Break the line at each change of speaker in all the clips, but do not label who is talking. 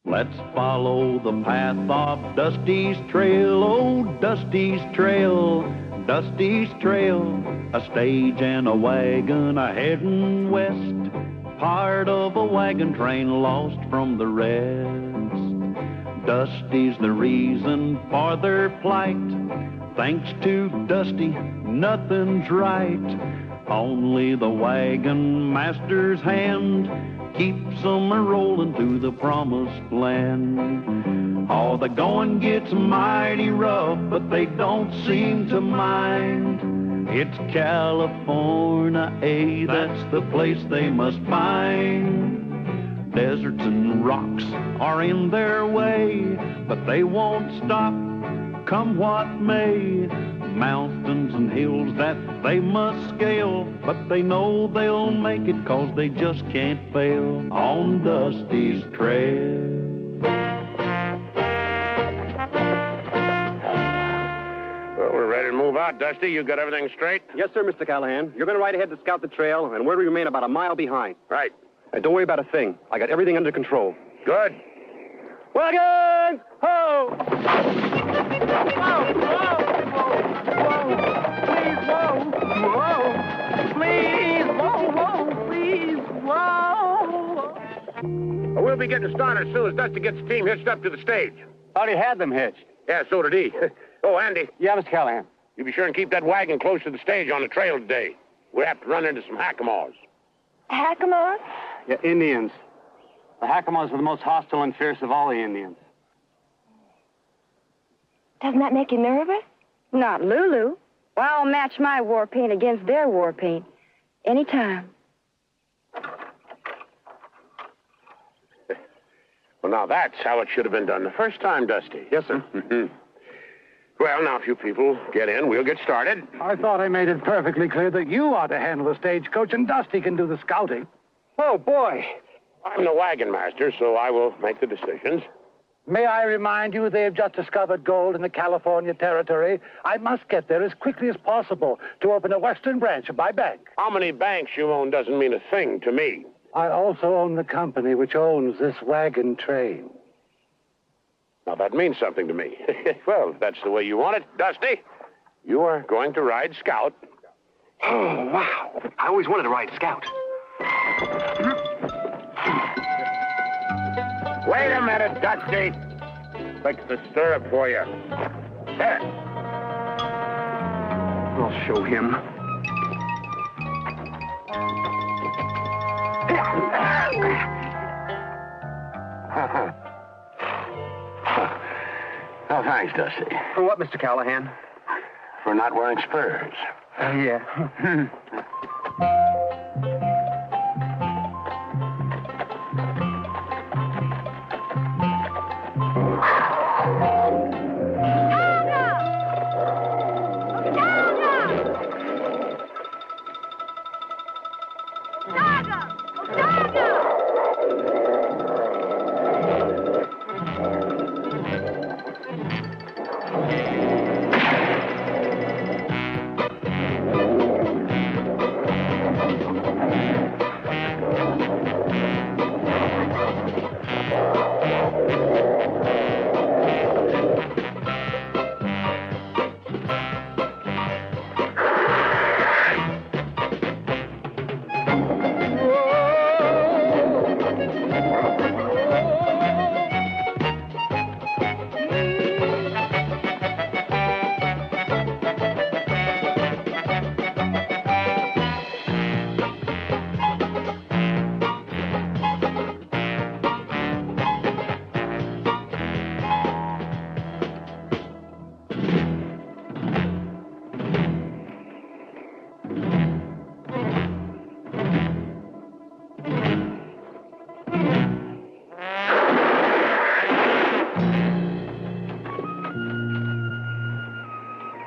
Let's follow the path of Dusty's trail, oh, Dusty's trail, Dusty's trail. A stage and a wagon a-heading west, part of a wagon train lost from the rest. Dusty's the reason for their plight. Thanks to Dusty, nothing's right. Only the wagon master's hand keeps them a-rolling to the promised land. Oh, the going gets mighty rough, but they don't seem to mind. It's California, that's the place they must find. Deserts and rocks are in their way, but they won't stop, come what may. Mountains and hills that they must scale, but they know they'll make it 'cause they just can't fail on Dusty's trail.
Well, we're ready to move out, Dusty. You got everything straight?
Yes, sir, Mr. Callahan. You're going to ride ahead to scout the trail, and we're to remain about a mile behind.
Right.
Don't worry about a thing. I got everything under control.
Good.
Wagons! Ho!
Well, we'll be getting started as soon as Dusty gets the team hitched up to the stage.
Already had them hitched.
Yeah, so did he. Oh, Andy,
Yeah, Mr. Callahan.
you be sure and keep that wagon close to the stage on the trail today. We have to run into some hackamoors.
Hackamore?
Yeah, Indians. The Hackamores are the most hostile and fierce of all the Indians.
Doesn't that make you nervous? Not Lulu. Well, I'll match my war paint against their war paint. Anytime.
Well, now that's how it should have been done the first time, Dusty.
Yes, sir.
Well, now, if you people get in, we'll get started.
I thought I made it perfectly clear that you ought to handle the stagecoach and Dusty can do the scouting.
Oh, boy.
I'm the wagon master, so I will make the decisions.
May I remind you they have just discovered gold in the California territory? I must get there as quickly as possible to open a western branch of my bank.
How many banks you own doesn't mean a thing to me.
I also own the company which owns this wagon train.
Now, that means something to me. Well, if that's the way you want it, Dusty, you are going to ride scout.
Oh, wow. I always wanted to ride scout.
Wait a minute, Dusty. Fix the stirrup for you. There.
I'll show him.
Oh, thanks, Dusty.
For what, Mr. Callahan?
For not wearing spurs.
Yeah.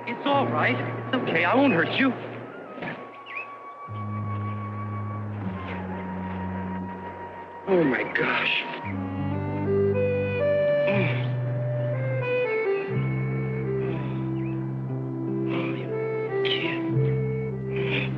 It's all right. It's okay. I won't hurt you. Oh, my gosh. Oh, you kid.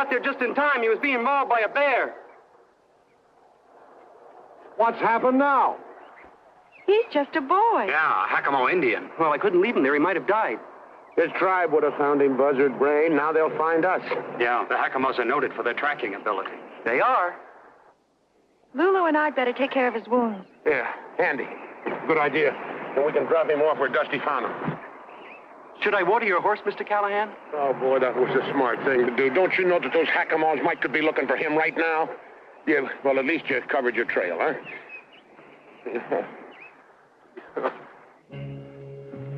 got there just in time. He was being mauled by a bear.
What's happened now?
He's just a boy.
Yeah, a Hackamore Indian. Well, I couldn't leave him there. He might have died.
His tribe would have found him, buzzard brain. Now they'll find us.
Yeah, the Hackamores are noted for their tracking ability. They are.
Lulu and I'd better take care of his wounds.
Yeah, handy. Good idea. And we can drop him off where Dusty found him.
Should I water your horse, Mr. Callahan?
Oh, boy, that was a smart thing to do. Don't you know that those Hackamores could be looking for him right now? Yeah, well, at least you covered your trail, huh?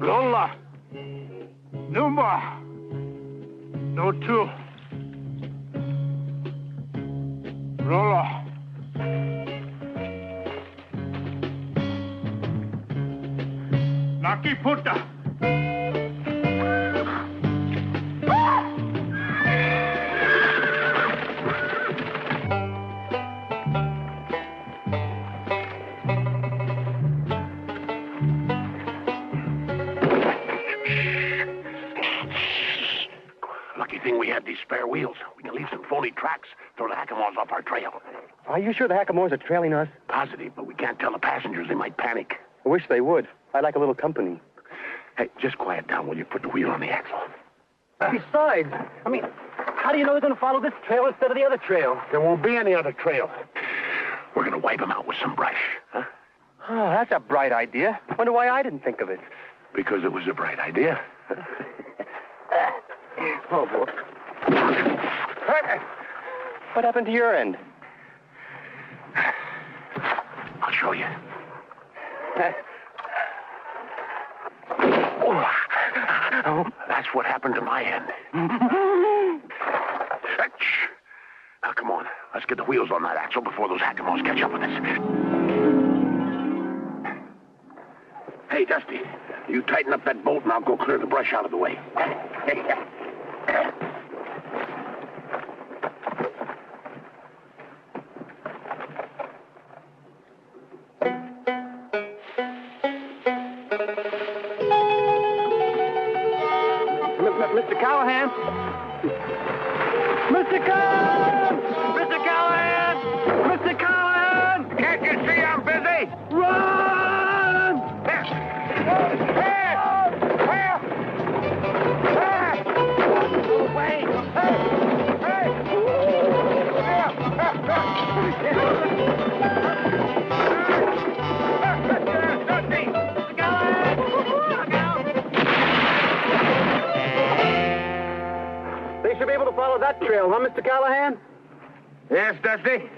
Lola. Numa. No two. Lola. Lucky Puta.
Lucky thing we had these spare wheels. We can leave some phony tracks, throw the Hackamores off our trail.
Are you sure the Hackamores are trailing us?
Positive, but we can't tell the passengers. They might panic.
I wish they would. I'd like a little company.
Hey, just quiet down while you put the wheel on the axle.
Besides, how do you know they're going to follow this trail instead of the other trail?
There won't be any other trail. We're going to wipe them out with some brush, huh?
Oh, that's a bright idea. Wonder why I didn't think of it.
Because it was a bright idea.
Oh, boy. What happened to your end?
I'll show you. Oh, that's what happened to my end. Now, come on. Let's get the wheels on that axle before those Hackamores catch up with us. Hey, Dusty, you tighten up that bolt and I'll go clear the brush out of the way.
Mr. Callahan? Mr. Callahan! Mr. Callahan! Mr. Callahan!
Can't you see I'm busy?
Run! They should be able to follow that trail, huh, Mr. Callahan?
Yes, Dusty.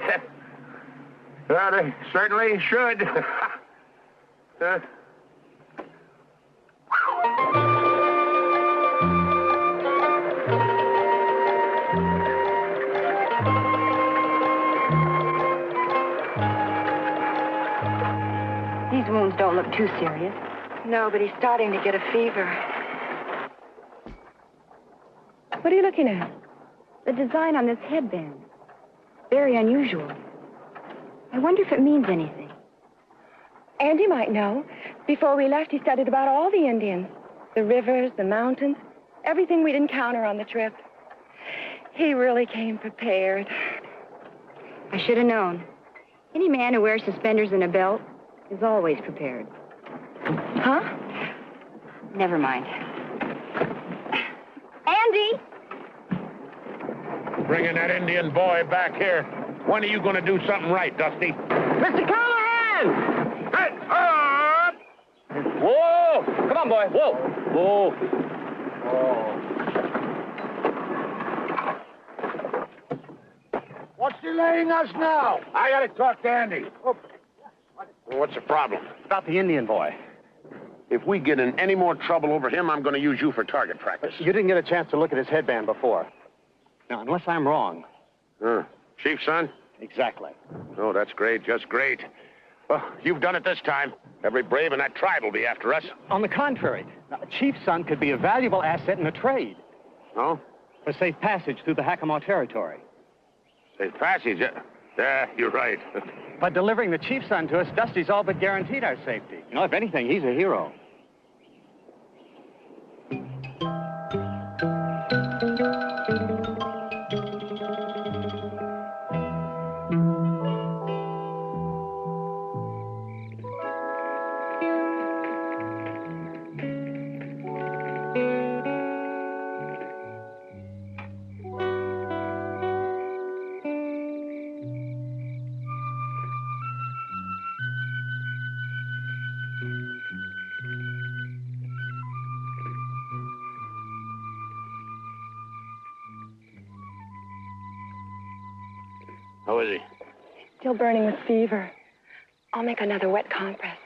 Well, they certainly should.
These wounds don't look too serious. No, but he's starting to get a fever. What are you looking at? The design on this headband. Very unusual. I wonder if it means anything. Andy might know. Before we left, he studied about all the Indians. The rivers, the mountains, everything we'd encounter on the trip. He really came prepared. I should have known. Any man who wears suspenders and a belt is always prepared. Huh? Never mind. Andy!
Bringing that Indian boy back here. When are you going to do something right, Dusty?
Mr. Callahan!
Hey, up!
Whoa! Come on, boy. Whoa! Whoa.
What's delaying us now?
I got to talk to Andy. What's the problem?
About the Indian boy.
If we get in any more trouble over him, I'm going to use you for target practice.
You didn't get a chance to look at his headband before. Now, unless I'm wrong.
Chief's son?
Exactly.
Oh, that's great. Just great. Well, you've done it this time. Every brave in that tribe will be after us.
On the contrary, a chief's son could be a valuable asset in a trade.
Oh?
For safe passage through the Hackamore territory.
Safe passage? Yeah, you're right.
By delivering the chief's son to us, Dusty's all but guaranteed our safety. You know, if anything, he's a hero.
How is he?
Still burning with fever. I'll make another wet compress.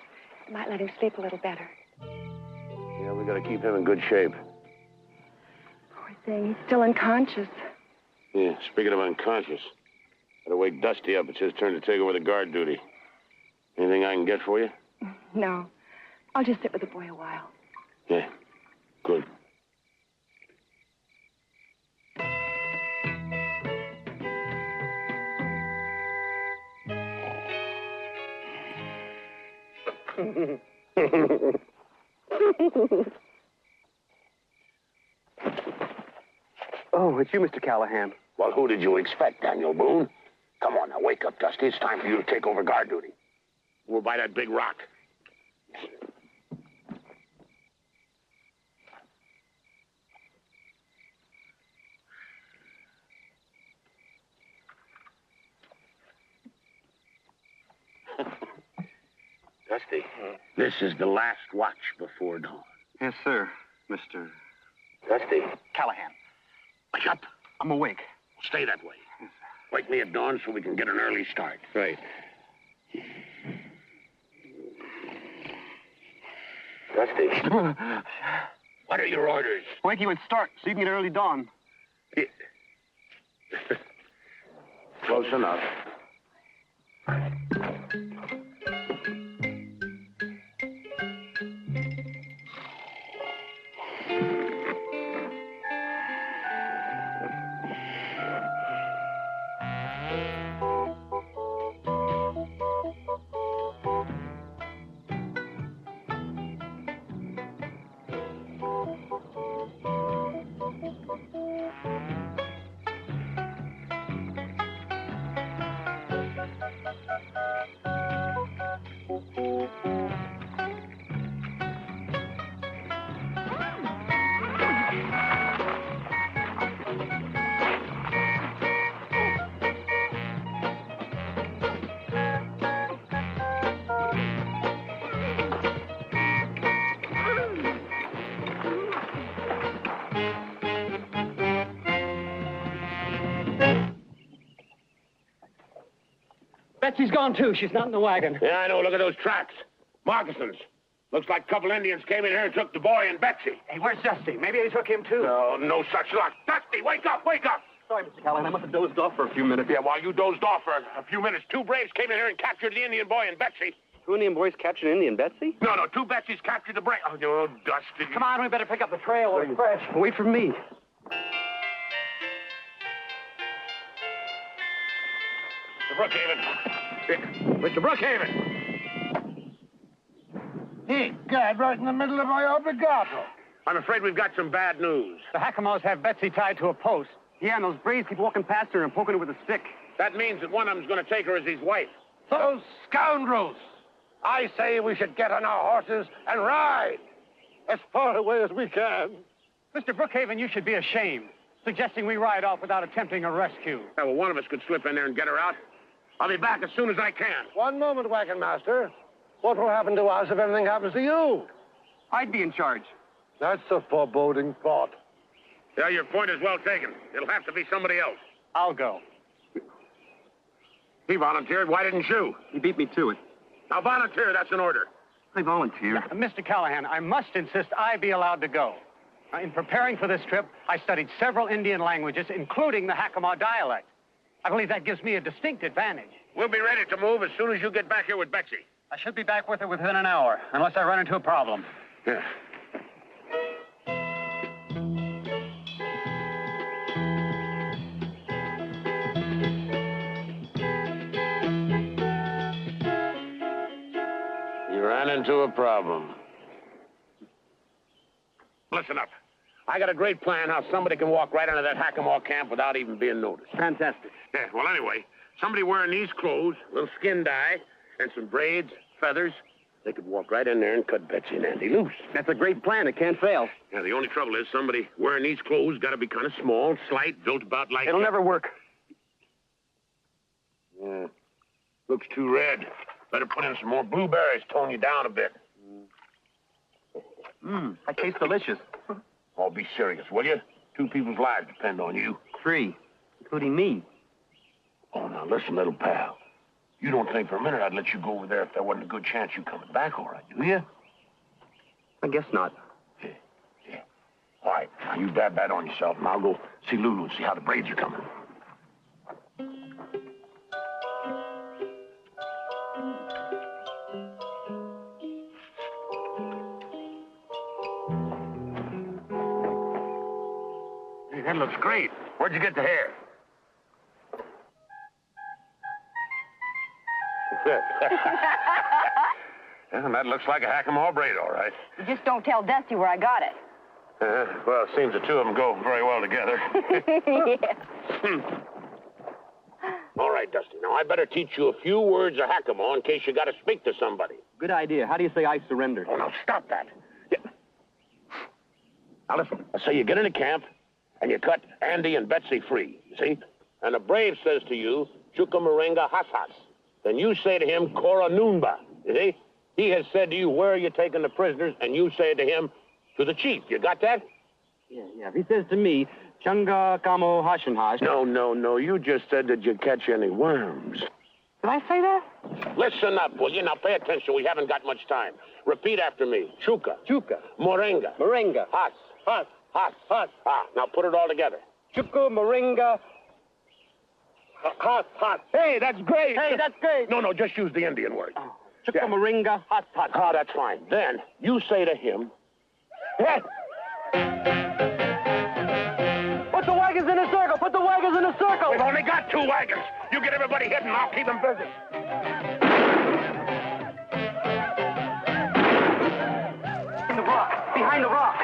It might let him sleep a little better.
Yeah, we gotta keep him in good shape.
Poor thing, he's still unconscious.
Yeah, speaking of unconscious, gotta wake Dusty up. It's his turn to take over the guard duty. Anything I can get for you?
No. I'll just sit with the boy a while.
Yeah, good.
Oh, it's you, Mr. Callahan.
Well, who did you expect, Daniel Boone? Come on now, wake up, Dusty. It's time for you to take over guard duty. We're by that big rock. Dusty, this is the last watch before dawn.
Yes, sir, Mr.
Dusty,
Callahan.
wake up.
I'm awake.
Stay that way. Wake me at dawn so we can get an early start.
Right.
Dusty. What are your orders?
Wake you and start so you can get early dawn.
Close enough.
Betsy's gone, too. She's not in the wagon.
Yeah, I know. Look at those tracks. Moccasins. Looks like a couple Indians came in here and took the boy and Betsy.
Hey, where's Dusty? Maybe they took him, too.
No, no such luck. Dusty, wake up, wake up.
Sorry, Mr. Callahan. I must have dozed off for a few minutes.
Yeah, while you dozed off for a few minutes, two braves came in here and captured the Indian boy and Betsy.
Two Indian boys captured Indian Betsy?
No, two Betsy's captured the brave. Oh, Dusty.
Come on, we better pick up the trail. We're fresh.
Wait for me.
Mr. Brookhaven. Mr. Brookhaven.
Hey, God, right in the middle of my obligato.
I'm afraid we've got some bad news.
The Hackamores have Betsy tied to a post.
Yeah, and those braves keep walking past her and poking her with a stick.
That means that one of them's going to take her as his wife.
Those scoundrels! I say we should get on our horses and ride as far away as we can.
Mr. Brookhaven, you should be ashamed, suggesting we ride off without attempting a rescue.
Yeah, well, one of us could slip in there and get her out. I'll be back as soon as I can.
One moment, Wagon Master. What will happen to us if anything happens to you?
I'd be in charge.
That's a foreboding thought.
Yeah, your point is well taken. It'll have to be somebody else.
I'll go.
He volunteered. Why didn't you?
He beat me to it.
Now, volunteer. That's an order.
I volunteer.
Mr. Callahan, I must insist I be allowed to go. In preparing for this trip, I studied several Indian languages, including the Hackamore dialect. I believe that gives me a distinct advantage.
We'll be ready to move as soon as you get back here with Betsy.
I should be back with her within an hour, unless I run into a problem.
Yeah. You ran into a problem. Listen up. I got a great plan how somebody can walk right into that Hackamore camp without even being noticed.
Fantastic.
Yeah, well, anyway, somebody wearing these clothes, a little skin dye, and some braids, feathers, they could walk right in there and cut Betsy and Andy loose.
That's a great plan. It can't fail.
Yeah, the only trouble is somebody wearing these clothes got to be kind of small, slight, built about like...
It'll never work.
Yeah. Looks too red. Better put in some more blueberries, tone you down a bit.
That tastes delicious.
Oh, be serious, will you? 2 people's lives depend on you.
3, including me.
Oh, no. Now, listen, little pal. You don't think for a minute I'd let you go over there if there wasn't a good chance you coming back, all right, do you?
I guess not.
Yeah. All right, now you dab that on yourself, and I'll go see Lulu and see how the braids are coming. Hey, that looks great. Where'd you get the hair? Yeah, that looks like a Hackamore braid, all right.
You just don't tell Dusty where I got it.
Well, it seems the two of them go very well together. All right, Dusty. Now, I better teach you a few words of Hackamore in case you got to speak to somebody.
Good idea. How do you say I surrender?
Oh, now, stop that. Yeah. Now, listen. So you get into camp, and you cut Andy and Betsy free, you see? And the brave says to you, Chukamoringa Hasas. Then you say to him, Kora Noonba, you see? He has said to you, where are you taking the prisoners? And you say to him, to the chief. You got that?
Yeah. If he says to me, Chunga Kamo Hashanhash.
No. You just said, did you catch any worms?
Did I say that?
Listen up, will you? Now pay attention. We haven't got much time. Repeat after me. Chuka. Moringa. Has. Now put it all together.
Chuku Moringa.
Has. Hey, that's great. No, just use the Indian word.
Oh. Chuku Moringa. Has.
Oh, that's fine. Then you say to him,
Put the wagons in a circle!
We've only got 2 wagons. You get everybody hit and I'll keep them busy.
Behind the rock.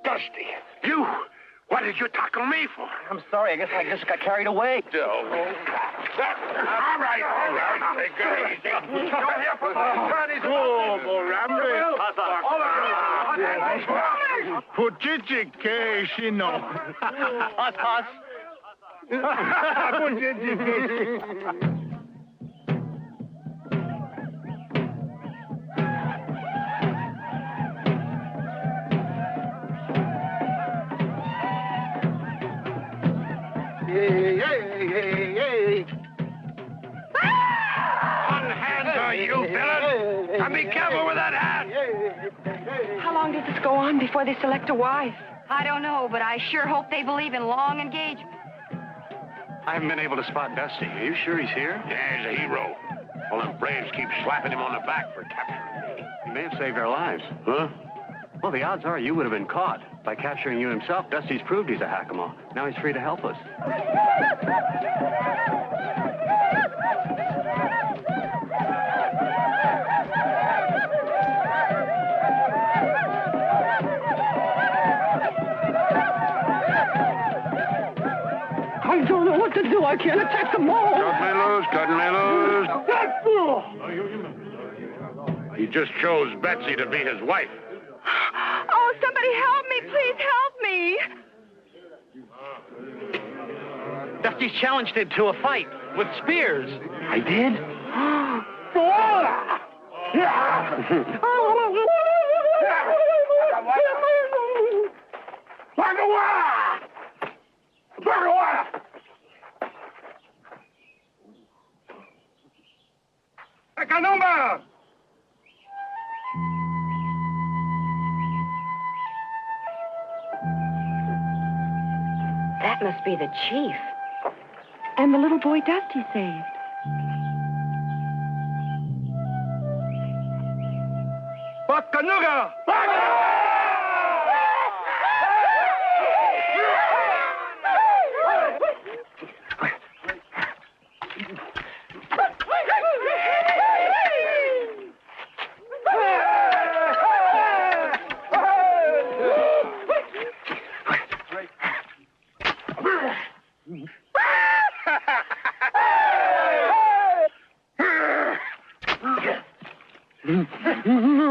Dusty, you! What did you tackle me for?
I'm sorry. I guess I just got carried away.
All right. Take it easy. You're here for the Chinese. Unhander, you villain! And be careful with that hat!
How long does this go on before they select a wife?
I don't know, but I sure hope they believe in long engagement.
I haven't been able to spot Dusty. Are you sure he's here?
Yeah, he's a hero. All them braves keep slapping him on the back for capturing me.
He may have saved our lives.
Huh?
Well, the odds are you would have been caught. By capturing you himself, Dusty's proved he's a Hackamore. Now he's free to help us.
I don't know what to do. I can't attack them all.
Cut me loose. He just chose Betsy to be his wife.
Oh, somebody help me. Please help me.
Dusty's challenged him to a fight with spears.
I did?
That must be the chief. And the little boy Dusty saved.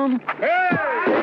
down.
Hey!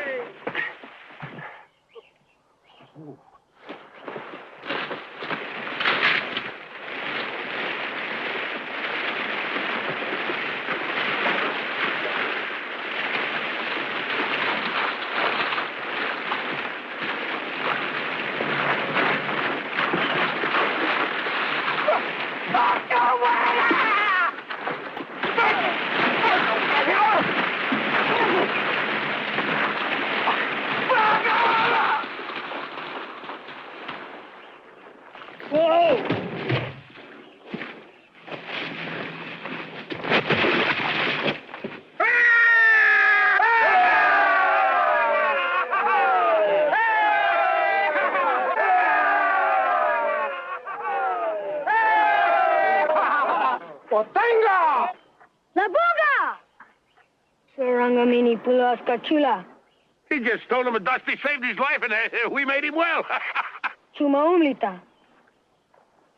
Chula.
He just told him Dusty saved his life, and we made him well.
Chuma umlita.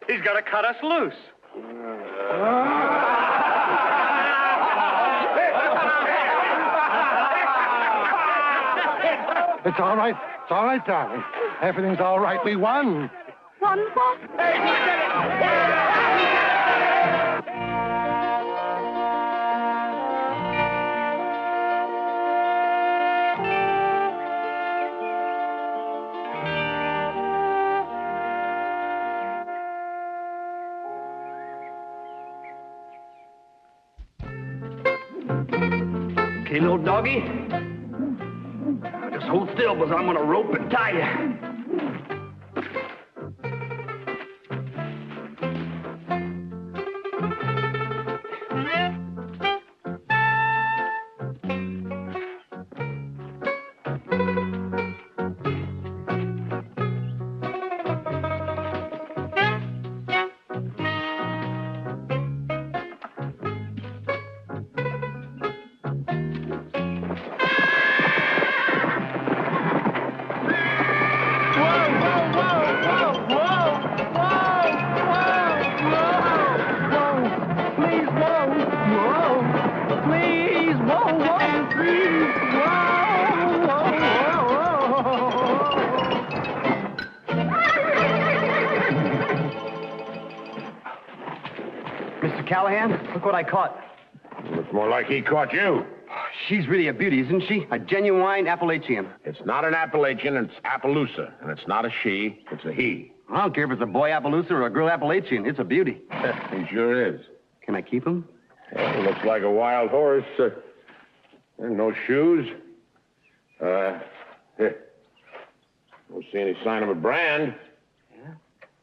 He's got to cut us loose.
It's all right. It's all right, darling. Everything's all right. We won.
Won what?
Okay, little doggy. Just hold still, because I'm going to rope and tie you.
Callahan, look what I caught.
Looks more like he caught you.
She's really a beauty, isn't she? A genuine Appalachian.
It's not an Appalachian, it's Appaloosa. And it's not a she, it's a he.
I don't care if it's a boy Appaloosa or a girl Appalachian. It's a beauty.
He sure is.
Can I keep him?
Well, looks like a wild horse. And no shoes. Here. Don't see any sign of a brand.
Yeah?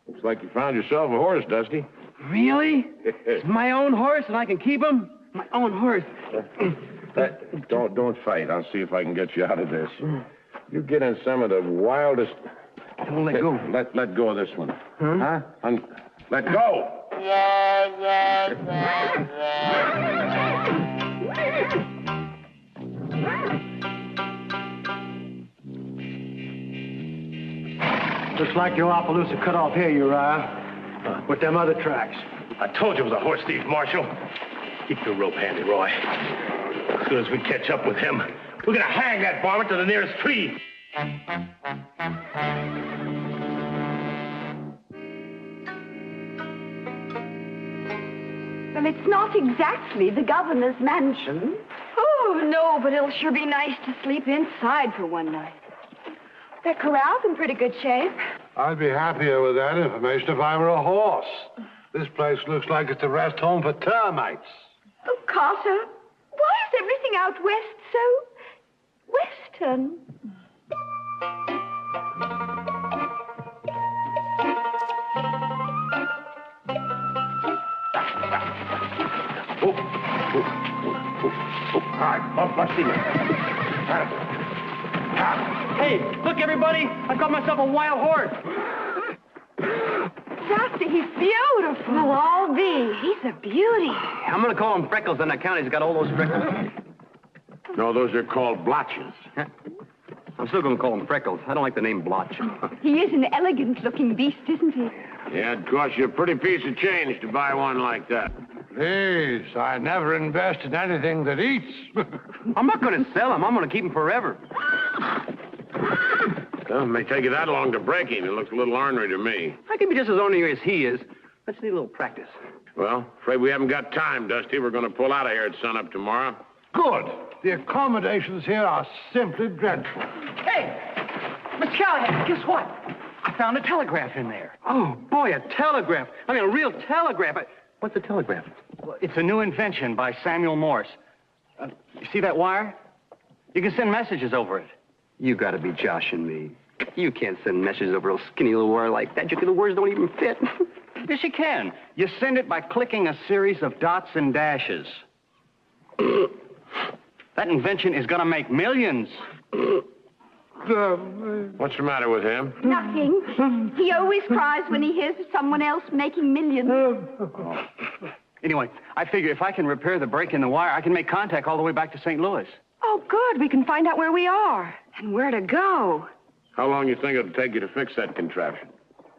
Looks like you found yourself a horse, Dusty.
Really? It's my own horse and I can keep him? My own horse.
Don't fight. I'll see if I can get you out of this. You get in some of the wildest...
Don't let go.
Let go of this one. Huh? Let go!
Looks like your Appaloosa cut off here, Uriah. With them other tracks.
I told you it was a horse thief, Marshal. Keep the rope handy, Roy. As soon as we catch up with him, we're gonna hang that varmint to the nearest tree.
Well, it's not exactly the governor's mansion. Oh, no, but it'll sure be nice to sleep inside for one night. That corral's in pretty good shape.
I'd be happier with that information if I were a horse. This place looks like it's a rest home for termites.
Oh, Carter, why is everything out west so western?
All right, bump steamer.
Hey, look, everybody. I've got myself a wild horse.
Dusty, he's beautiful. Well, I'll be. He's a beauty.
I'm going to call him Freckles on account he's got all those freckles.
No, those are called blotches.
I'm still going to call him Freckles. I don't like the name Blotch.
He is an elegant-looking beast, isn't he?
Yeah, it costs you a pretty piece of change to buy one like that.
Please, I never invest in anything that eats.
I'm not going to sell him. I'm going to keep him forever.
Well, it may take you that long to break him. He looks a little ornery to me.
I can be just as ornery as he is. Let's need a little practice.
Well, afraid we haven't got time, Dusty. We're going to pull out of here at sunup tomorrow.
Good. The accommodations here are simply dreadful.
Hey, Miss Callahan, guess what? I found a telegraph in there.
Oh, boy, a telegraph. I mean, a real telegraph. What's a telegraph?
Well, it's a new invention by Samuel Morse. You see that wire? You can send messages over it.
You got to be joshing me. You can't send messages over a skinny little wire like that. The words don't even fit.
Yes, you can. You send it by clicking a series of dots and dashes. That invention is going to make millions.
What's the matter with him?
Nothing. He always cries when he hears of someone else making millions.
Anyway, I figure if I can repair the break in the wire, I can make contact all the way back to St. Louis.
Oh, good. We can find out where we are and where to go.
How long you think it'll take you to fix that contraption?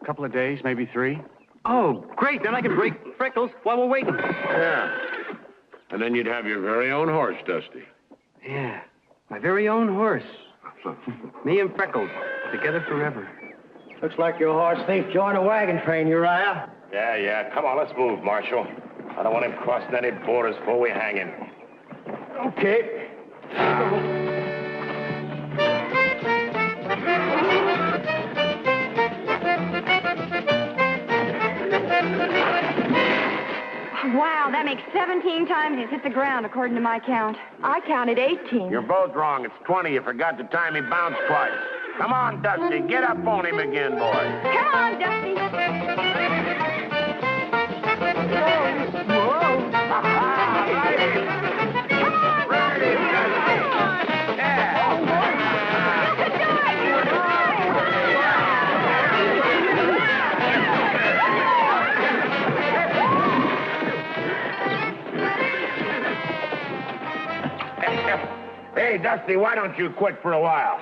A couple of days, maybe 3.
Oh, great. Then I can break Freckles while we're waiting.
Yeah. And then you'd have your very own horse, Dusty.
Yeah, my very own horse. Me and Freckles, together forever.
Looks like your horse thief joined a wagon train, Uriah.
Yeah. Come on, let's move, Marshal. I don't want him crossing any borders before we hang him.
Okay.
Wow, that makes 17 times he's hit the ground, according to my count.
I counted 18.
You're both wrong. It's 20. You forgot the time he bounced twice. Come on, Dusty. Get up on him again, boy.
Come on, Dusty.
Whoa. Hey, Dusty, why don't you quit for a while?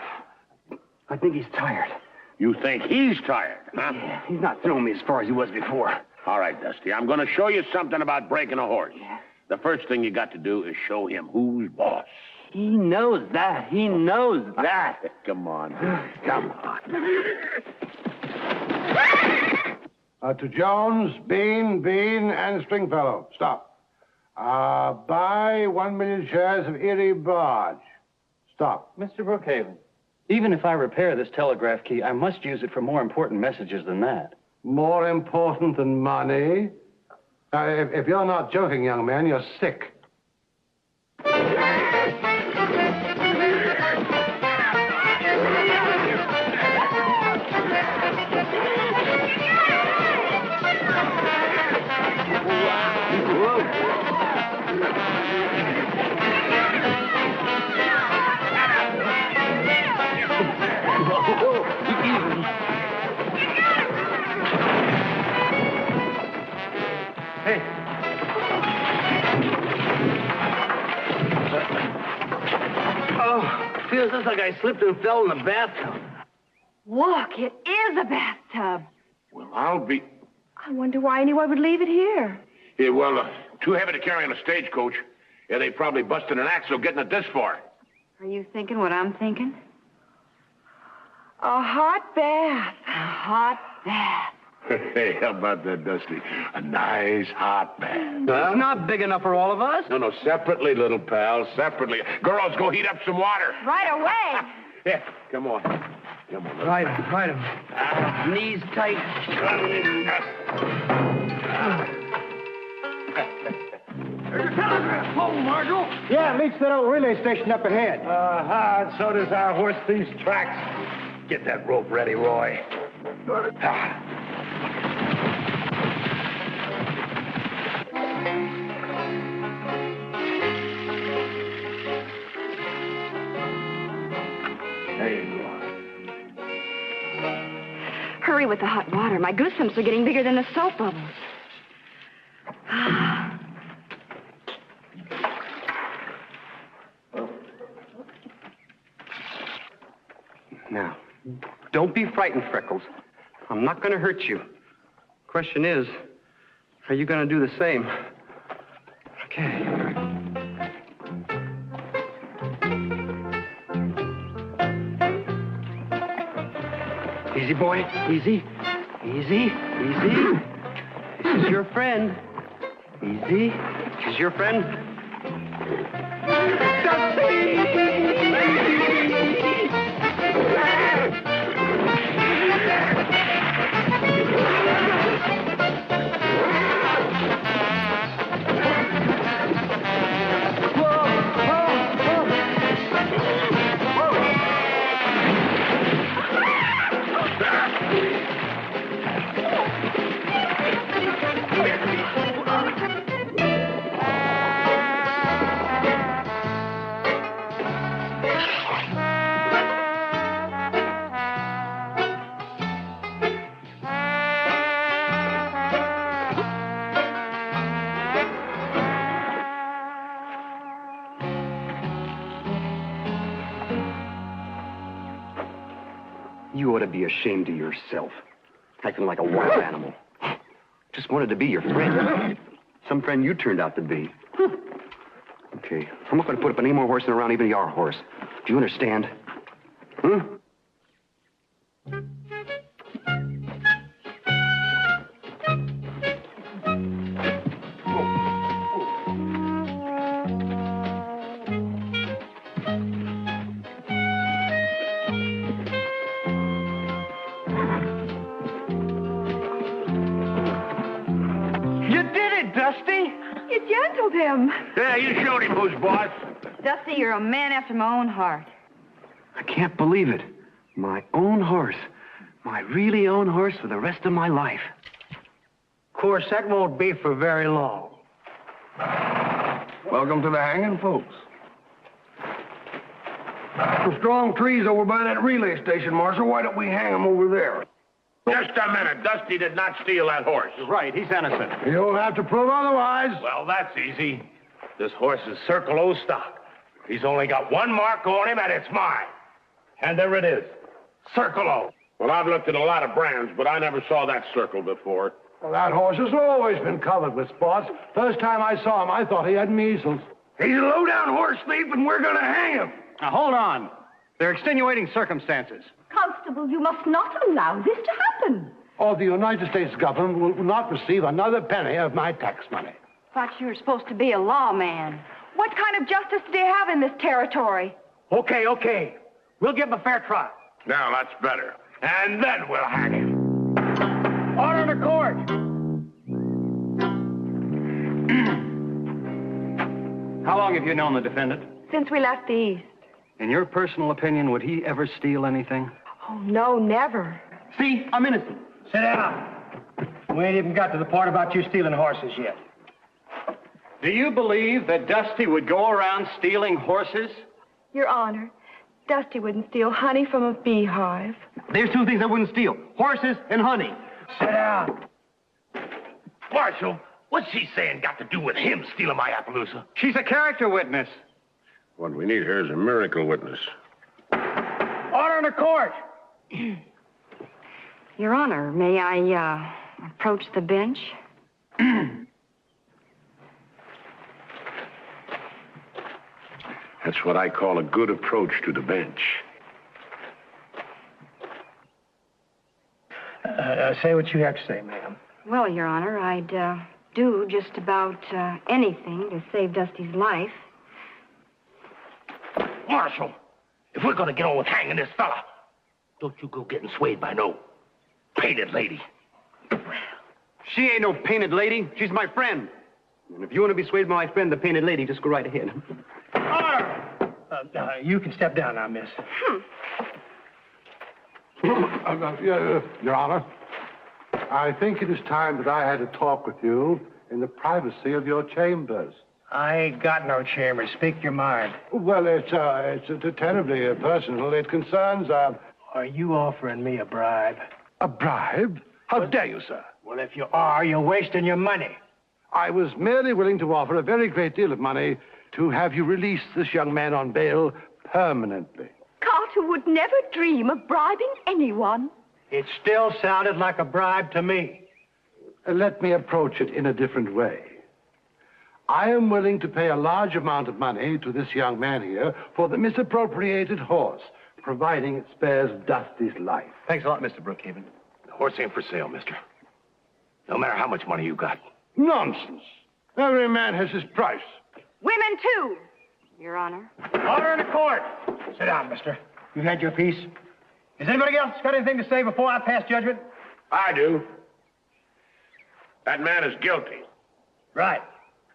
I think he's tired.
You think he's tired, huh?
Yeah, he's not throwing me as far as he was before.
All right, Dusty, I'm going to show you something about breaking a horse. Yeah. The first thing you got to do is show him who's boss.
He knows that. He knows that.
Come on. Come on.
To Jones, Bean, and Stringfellow. Stop. Buy 1 million shares of Erie Barge. Stop.
Mr. Brookhaven, even if I repair this telegraph key, I must use it for more important messages than that.
More important than money? If you're not joking, young man, you're sick.
Hey.
Oh, feels just like I slipped and fell in the bathtub.
Look, it is a bathtub.
Well, I'll be...
I wonder why anyone would leave it here.
Yeah, well, too heavy to carry on a stagecoach. Yeah, they probably busted an axle getting it this far.
Are you thinking what I'm thinking?
A hot bath.
A hot bath.
Hey, how about that, Dusty? A nice hot bath.
It's not big enough for all of us.
No, separately, little pal, separately. Girls, go heat up some water.
Right away.
Yeah, come on. Come on.
Right him. Knees tight. There's a telegraph pole, Marshal.
Yeah, it leads to that old relay station up ahead.
And so does our horse thief's tracks. Get that rope ready, Roy.
There you go.
Hurry with the hot water. My goosebumps are getting bigger than the soap bubbles.
Don't be frightened, Freckles. I'm not going to hurt you. Question is, are you going to do the same? Okay. Easy, boy. Easy. Easy. Easy. This is your friend. Easy. This is your friend. You ought to be ashamed of yourself, acting like a wild animal. Just wanted to be your friend. Some friend you turned out to be. Okay, I'm not going to put up any more horsing around even your horse. Do you understand?
Him.
Yeah, you showed him who's boss.
Dusty, you're a man after my own heart.
I can't believe it. My own horse. My really own horse for the rest of my life.
Of course, that won't be for very long.
Welcome to the hanging, folks. Some strong trees over by that relay station, Marshal. Why don't we hang them over there?
Just a minute. Dusty did not steal that horse.
You're right. He's innocent.
You'll have to prove otherwise.
Well, that's easy. This horse is Circle O stock. He's only got one mark on him, and it's mine. And there it is. Circle O. Well, I've looked at a lot of brands, but I never saw that circle before.
Well, that horse has always been covered with spots. First time I saw him, I thought he had measles.
He's a low-down horse thief, and we're going to hang him.
Now, hold on. There are extenuating circumstances.
Constable, you must not allow this to happen.
Oh, the United States government will not receive another penny of my tax money.
Thought you were supposed to be a lawman. What kind of justice do they have in this territory?
Okay. We'll give him a fair trial.
Now, that's better. And then we'll hang him.
Order in the court.
How long have you known the defendant?
Since we left the East.
In your personal opinion, would he ever steal anything?
Oh, no, never.
See, I'm innocent. Sit down. We ain't even got to the part about you stealing horses yet.
Do you believe that Dusty would go around stealing horses?
Your Honor, Dusty wouldn't steal honey from a beehive.
There's two things I wouldn't steal. Horses and honey.
Sit down.
Marshal, what's she saying got to do with him stealing my Appaloosa?
She's a character witness.
What we need here is a miracle witness.
Order in the court.
Your Honor, may I, approach the bench?
That's what I call a good approach to the bench.
Say what you have to say, ma'am.
Well, Your Honor, I'd, do just about, anything to save Dusty's life.
Marshal, if we're gonna get on with hanging this fella, don't you go getting swayed by no painted lady.
She ain't no painted lady. She's my friend. And if you want to be swayed by my friend, the painted lady, just go right ahead.
Order! You can step down now, miss.
Your Honor, I think it is time that I had a talk with you in the privacy of your chambers.
I ain't got no chamber. Speak your mind.
Well, it's terribly personal. It concerns,
Are you offering me a bribe?
A bribe? How dare you, sir?
Well, if you are, you're wasting your money.
I was merely willing to offer a very great deal of money to have you release this young man on bail permanently.
Can't who would never dream of bribing anyone.
It still sounded like a bribe to me.
Let me approach it in a different way. I am willing to pay a large amount of money to this young man here for the misappropriated horse, providing it spares Dusty's life.
Thanks a lot, Mr. Brookhaven. The horse ain't for sale, mister. No matter how much money you got.
Nonsense. Every man has his price.
Women, too, Your Honor.
Order in the court. Sit down, mister. You had your piece. Has anybody else got anything to say before I pass judgment?
I do. That man is guilty.
Right.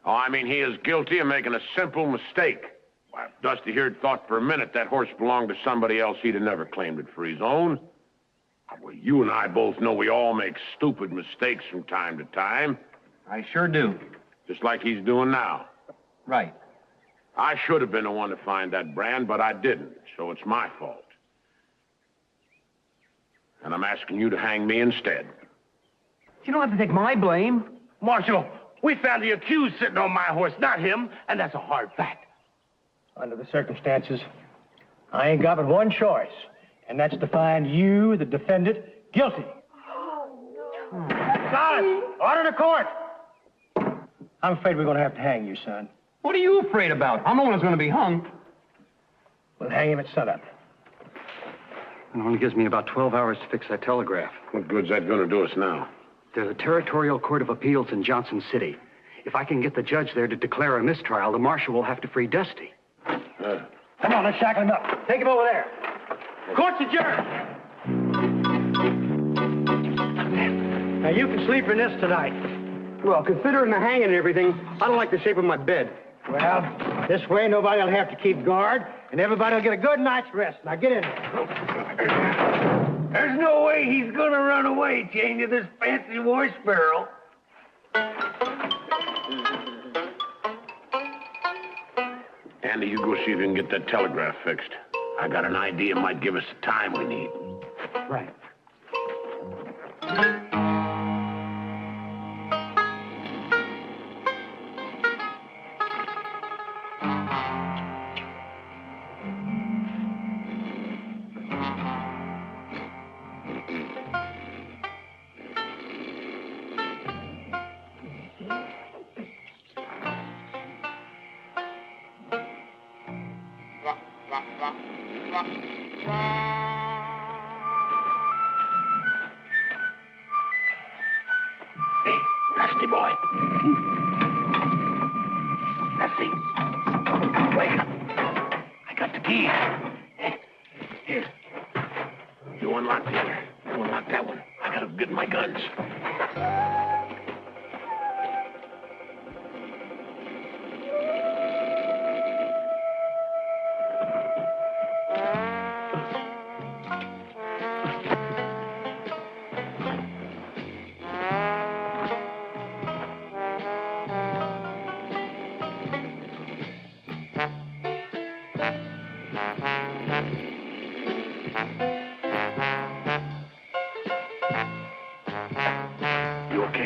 Oh, I mean, he is guilty of making a simple mistake. Why, if Dusty here had thought for a minute that horse belonged to somebody else, he'd have never claimed it for his own. Well, you and I both know we all make stupid mistakes from time to time.
I sure do.
Just like he's doing now.
Right.
I should have been the one to find that brand, but I didn't, so it's my fault. And I'm asking you to hang me instead.
You don't have to take my blame.
Marshal, we found the accused sitting on my horse, not him, and that's a hard fact.
Under the circumstances, I ain't got but one choice, and that's to find you, the defendant, guilty. Silence! Order in the court! I'm afraid we're going to have to hang you, son.
What are you afraid about? I'm the one who's going to be hung.
We'll hang him at sunup.
It only gives me about 12 hours to fix that telegraph.
What good's that going to do us now?
There's a territorial court of appeals in Johnson City. If I can get the judge there to declare a mistrial, the marshal will have to free Dusty.
Come on, let's shackle him up. Take him over there. Court's adjourned. Now, you can sleep in this tonight.
Well, considering the hanging and everything, I don't like the shape of my bed.
Well, this way nobody will have to keep guard, and everybody will get a good night's rest. Now, get in there.
There's no way he's gonna run away, chained to this fancy horse barrel.
Andy, you go see if you can get that telegraph fixed. I got an idea it might give us the time we need.
Right.
Dusty boy. Dusty. Wake up. I got the key. Here. You unlock the other. You unlock that one. I gotta get my guns.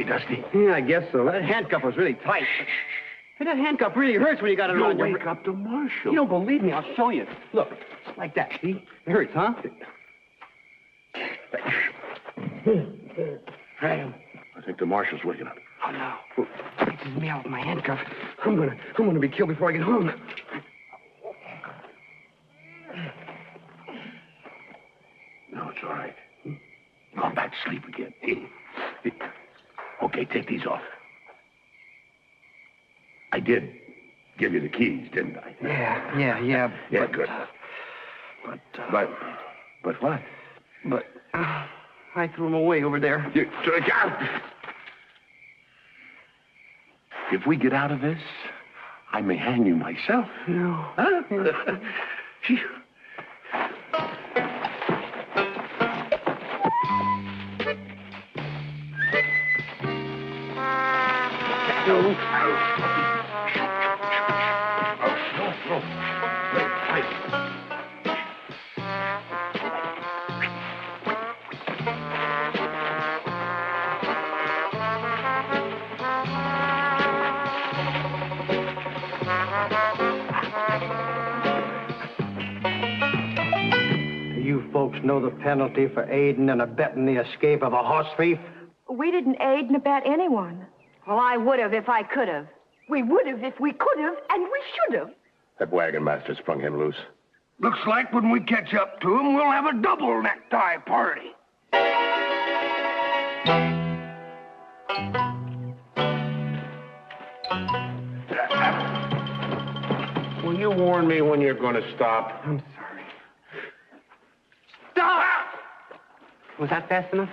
Dusty?
Yeah, I guess so. That handcuff was really tight. Hey, that handcuff really hurts when you got it around your...
Wake up the marshal.
You don't believe me, I'll show you. Look, it's like that, see? It hurts, huh?
I think the marshal's waking up.
Oh, no. It's me out with my handcuff. I'm gonna be killed before I get home.
No, it's all right. Go back to sleep again. Okay, take these off. I did give you the keys, didn't I?
Yeah.
Yeah,
but,
good. But what?
But I threw them away over there.
If we get out of this, I may hang you myself.
No.
Huh?
know the penalty for aiding and abetting the escape of a horse thief?
We didn't aid and abet anyone.
Well, I would have if I could have. We would have if we could have, and we should have.
That wagon master sprung him loose.
Looks like when we catch up to him, we'll have a double necktie party.
Will you warn me when you're going to stop?
I'm sorry.
Stop!
Was that fast enough?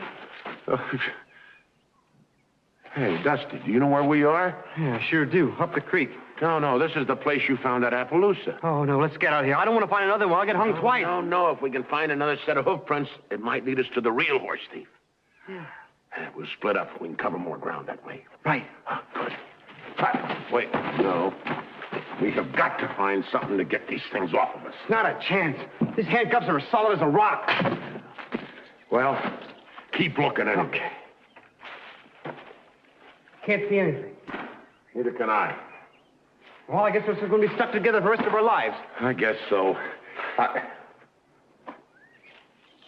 Hey, Dusty, do you know where we are?
Yeah, I sure do. Up the creek.
No, this is the place you found that Appaloosa.
Oh, no, let's get out of here. I don't want to find another one. I'll get hung twice.
No. If we can find another set of hoof prints, it might lead us to the real horse thief. Yeah. We'll split up. We can cover more ground that way.
Right.
Good. Wait, no. We have got to find something to get these things off of us.
Not a chance. These handcuffs are as solid as a rock.
Well, keep looking at it.
Okay. Can't see anything.
Neither can I.
Well, I guess we're going to be stuck together for the rest of our lives.
I guess so.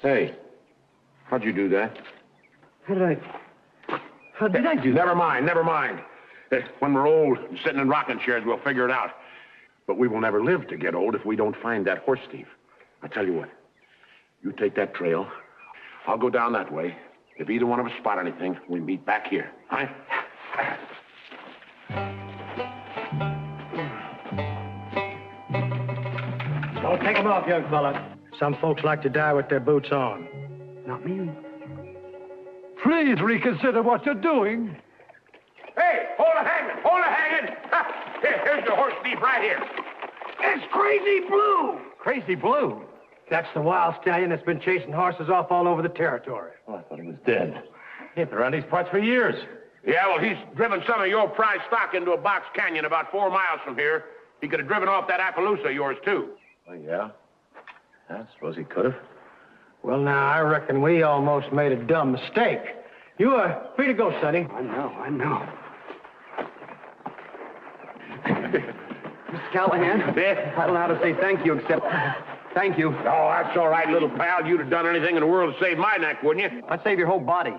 Hey, how'd you do that?
How did I do that?
Never mind. When we're old and sitting in rocking chairs, we'll figure it out. But we will never live to get old if we don't find that horse thief. I tell you what, you take that trail. I'll go down that way. If either one of us spot anything, we meet back here. All right?
Don't take them off, young fella. Some folks like to die with their boots on.
Not me.
Please reconsider what you're doing.
Hey, hold a hanging. Here's the horse thief right here.
It's Crazy Blue.
Crazy Blue?
That's the wild stallion that's been chasing horses off all over the territory.
Oh, I thought he was dead.
He's been around these parts for years.
Yeah, well, he's driven some of your prize stock into a box canyon about 4 miles from here. He could have driven off that Appaloosa of yours, too.
Oh, yeah? I suppose he could have.
Well, now, I reckon we almost made a dumb mistake. You are free to go, Sonny.
I know. Mr. Callahan, I don't know how to say thank you except thank you.
Oh, that's all right, little pal. You'd have done anything in the world to save my neck, wouldn't you?
I'd save your whole body.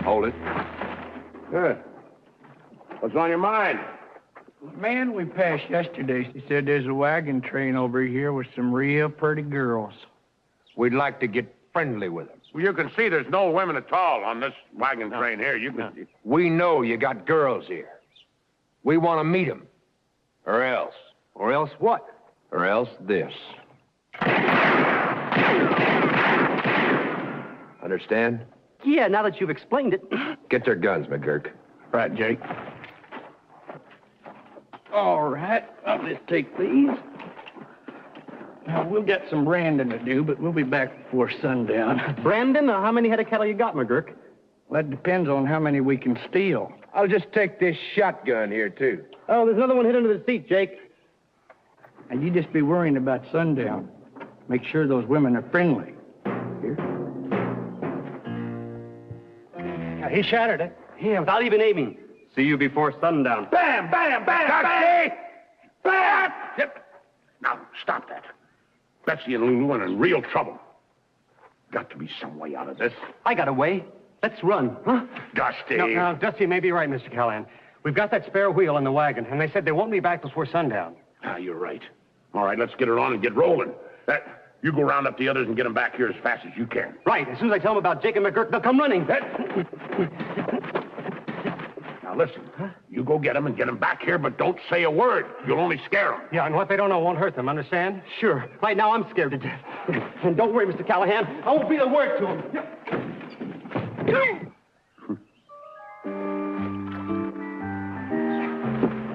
Hold it. Good. What's on your mind?
The man we passed yesterday, he said there's a wagon train over here with some real pretty girls. We'd like to get friendly with them.
Well, you can see there's no women at all on this wagon train here. You can...
We know you got girls here. We want to meet them. Or else.
Or else what?
Or else this. Understand?
Yeah, now that you've explained it.
Get their guns, McGurk. Right, Jake. All right, I'll just take these. Now, we'll get some branding to do, but we'll be back before sundown.
Brandon, how many head of cattle you got, McGurk?
Well, that depends on how many we can steal. I'll just take this shotgun here, too.
Oh, there's another one hid under the seat, Jake.
And you just be worrying about sundown. Make sure those women are friendly. Here.
Now, he shattered it.
Yeah, without even aiming. See you before sundown.
Bam, bam, bam, bam! Bam! Yep. Now, stop that. Betsy and Lulu are in real trouble. Got to be some way out of this.
I got a way. Let's run, huh?
Dusty.
No, Dusty may be right, Mr. Callahan. We've got that spare wheel in the wagon, and they said they won't be back before sundown.
Ah, you're right. All right, let's get it on and get rolling. You go round up the others and get them back here as fast as you can.
Right. As soon as I tell them about Jake and McGurk, they'll come running.
Now, listen. You go get them and get them back here, but don't say a word. You'll only scare them.
Yeah, and what they don't know won't hurt them, understand?
Sure. Right now, I'm scared to death. And don't worry, Mr. Callahan. I won't breathe a word to them.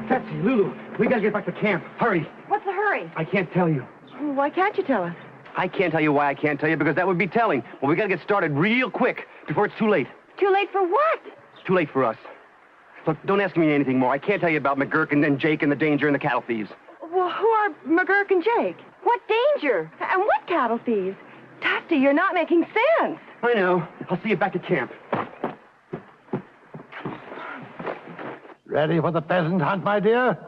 Betsy, Lulu, we gotta get back to camp. Hurry.
What's the hurry?
I can't tell you.
Why can't you tell us?
I can't tell you why I can't tell you, because that would be telling. Well, we gotta get started real quick before it's too late.
Too late for what?
It's too late for us. Look, don't ask me anything more. I can't tell you about McGurk and Jake and the danger and the cattle thieves.
Well, who are McGurk and Jake? What danger? And what cattle thieves? Dusty, you're not making sense.
I know. I'll see you back at camp.
Ready for the pheasant hunt, my dear?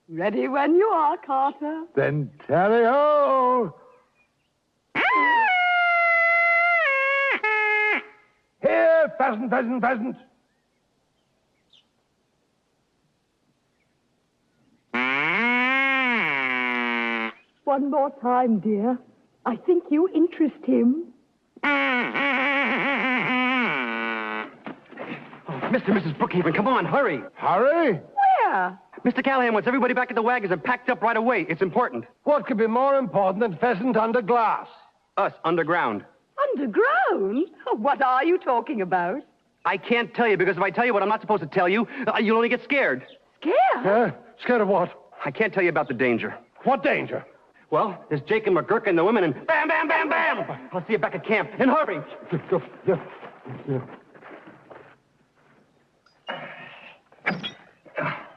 Ready when you are, Carter.
Then tally-ho! Here, pheasant, pheasant, pheasant.
One more time, dear. I think you interest him.
Mr. and Mrs. Brookhaven, come on, hurry.
Hurry?
Where?
Mr. Callahan wants everybody back at the wagons and packed up right away. It's important.
What could be more important than pheasant under glass?
Us, underground.
Underground? What are you talking about?
I can't tell you, because if I tell you what I'm not supposed to tell you, you'll only get scared.
Scared?
Scared of what?
I can't tell you about the danger.
What danger?
Well, there's Jake and McGurk and the women, and bam, bam, bam, bam! I'll see you back at camp. And hurry!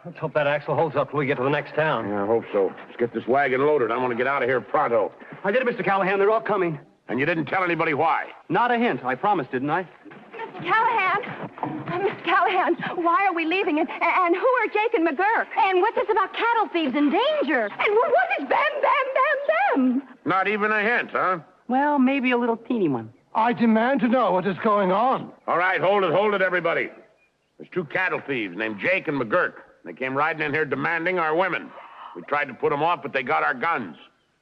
Let's hope that axle holds up till we get to the next town.
Yeah, I hope so. Let's get this wagon loaded. I want to get out of here pronto.
I did it, Mr. Callahan. They're all coming.
And you didn't tell anybody why?
Not a hint. I promised, didn't I?
Mr. Callahan! Mr. Callahan, why are we leaving? And who are Jake and McGurk? And what's this about cattle thieves and danger? And what is bam, bam, bam, bam?
Not even a hint, huh?
Well, maybe a little teeny one.
I demand to know what is going on.
All right, hold it, everybody. There's two cattle thieves named Jake and McGurk. They came riding in here demanding our women. We tried to put them off, but they got our guns.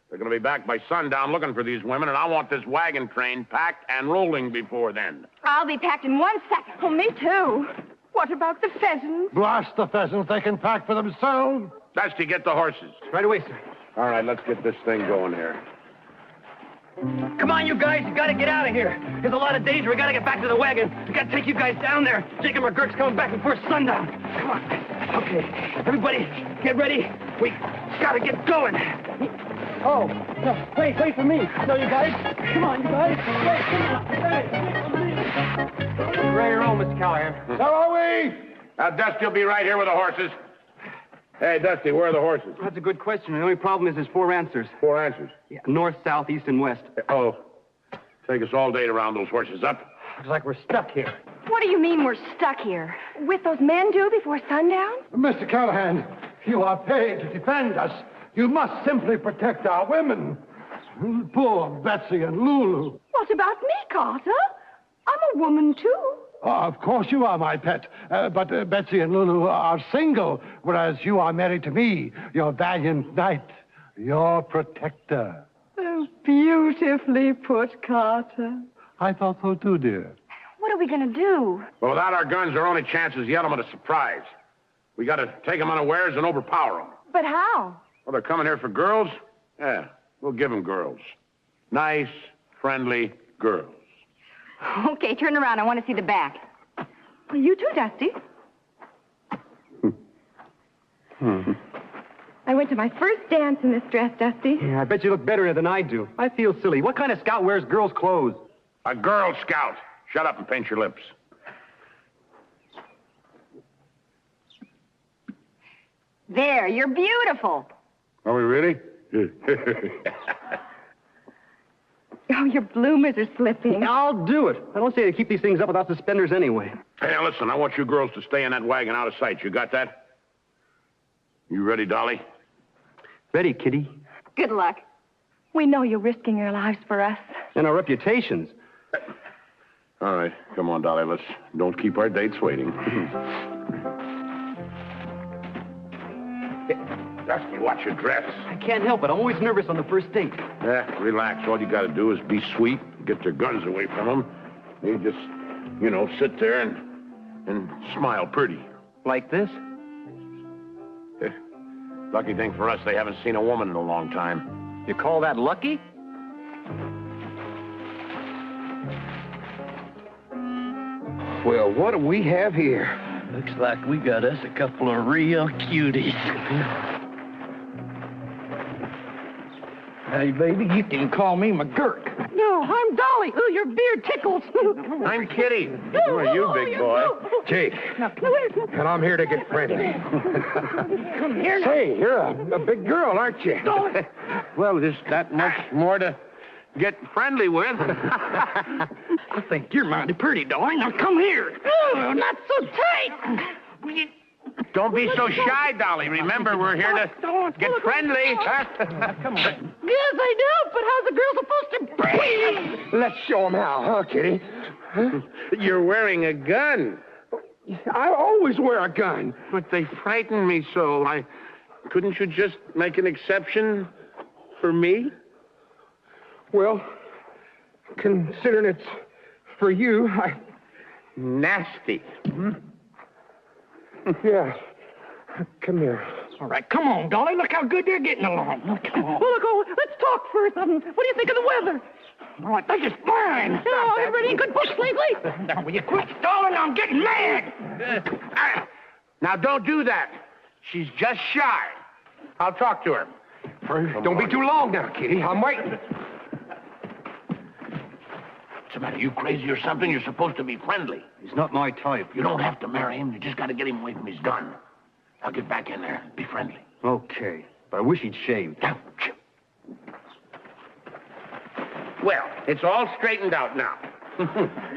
They're going to be back by sundown looking for these women, and I want this wagon train packed and rolling before then.
I'll be packed in 1 second. Oh, me too. What about the pheasants?
Blast the pheasants. They can pack for themselves.
Dusty, get the horses.
Right away, sir.
All right, let's get this thing going here.
Come on, you guys. You got to get out of here. There's a lot of danger. We got to get back to the wagon. We got to take you guys down there. Jake and McGurk's coming back before sundown. Come on. Okay, everybody, get ready. We got to get going.
Oh, no, wait for me. No, you guys. Come on, you guys.
We're ready to roll, Mr. Callahan.
So are we.
Dusty will be right here with the horses. Hey, Dusty, where are the horses?
That's a good question. The only problem is there's 4 answers.
4 answers?
Yeah, north, south, east, and west.
Oh, take us all day to round those horses up.
Looks like we're stuck here.
What do you mean we're stuck here? With those men due before sundown?
Mr. Callahan, you are paid to defend us. You must simply protect our women. Poor Betsy and Lulu.
What about me, Carter? I'm a woman, too.
Of course you are, my pet. But Betsy and Lulu are single, whereas you are married to me, your valiant knight, your protector.
Oh, beautifully put, Carter.
I thought so too, dear.
What are we going to do?
Well, without our guns, our only chance is the element of surprise. We got to take them unawares and overpower them.
But how?
Well, they're coming here for girls? Yeah, we'll give them girls. Nice, friendly girls.
Okay, turn around. I want to see the back. Well, you too, Dusty. I went to my first dance in this dress, Dusty.
Yeah, I bet you look better in it than I do. I feel silly. What kind of scout wears girls' clothes?
A Girl Scout. Shut up and paint your lips.
There, you're beautiful.
Are we really?
Oh, your bloomers are slipping.
I'll do it. I don't say to keep these things up without suspenders anyway.
Hey, now listen, I want you girls to stay in that wagon out of sight. You got that? You ready, Dolly?
Ready, Kitty.
Good luck. We know you're risking your lives for us.
And our reputations.
All right, come on, Dolly. Let's don't keep our dates waiting. Dusty, watch your dress.
I can't help it. I'm always nervous on the first date.
Yeah, relax. All you got to do is be sweet, get your guns away from them. You just, sit there and smile pretty.
Like this?
Lucky thing for us, they haven't seen a woman in a long time.
You call that lucky?
Well, what do we have here?
Looks like we got us a couple of real cuties.
Hey, baby, you can call me McGurk.
No, I'm Dolly. Ooh, your beard tickles.
I'm Kitty. Who are you, big boy?
Jake. And I'm here to get friendly.
Come here.
Say, you're a big girl, aren't you?
Well, just that much more to get friendly with.
I think you're mighty pretty, Dolly. Now come here.
Oh, not so tight.
Don't be so shy, Dolly. Remember, we're here to get friendly.
Come on.
Yes, I do, but how's a girl supposed to breathe?
Let's show 'em how, huh, Kitty?
You're wearing a gun.
I always wear a gun.
But they frighten me so. Couldn't you just make an exception for me?
Well, considering it's for you,
Nasty.
Yeah. Come here.
All right, come on, Dolly. Look how good they're getting along. Come on.
Well, look, let's talk first. What do you think of the weather?
All right, they're just fine.
Oh, everybody in good books lately?
Now, will you quit stalling? I'm getting mad.
Now, don't do that. She's just shy. I'll talk to her.
Don't be too long now, Kitty. I'm waiting.
What's the matter? You crazy or something? You're supposed to be friendly.
He's not my type.
You don't have to marry him. You just got to get him away from his gun. I'll get back in there and be friendly.
Okay, but I wish he'd shaved.
Well, it's all straightened out now.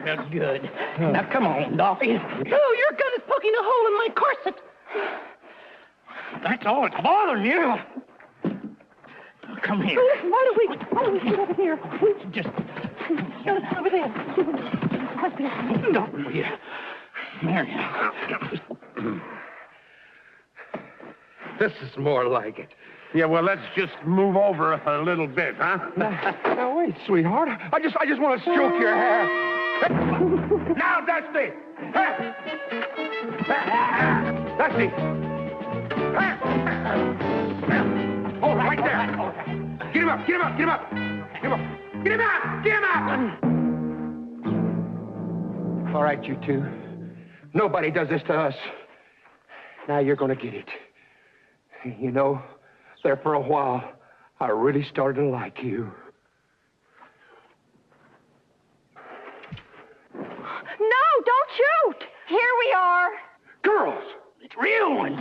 That's good. Now, come on, Dolly.
Oh, your gun is poking a hole in my corset.
That's all that's bothering you. Come here.
Why don't we sit over here?
Just
over there.
don't you? Mary.
This is more like it.
Yeah, well, let's just move over a little bit, huh?
Now, wait, sweetheart. I just want to stroke your hair.
Now, Dusty! Dusty! Oh, right there. Get him up, get him up, get him up. Get him up, get him up, get him up!
All right, you two. Nobody does this to us. Now you're going to get it. You know, there for a while, I really started to like you.
No, don't shoot. Here we are.
Girls!
It's real ones.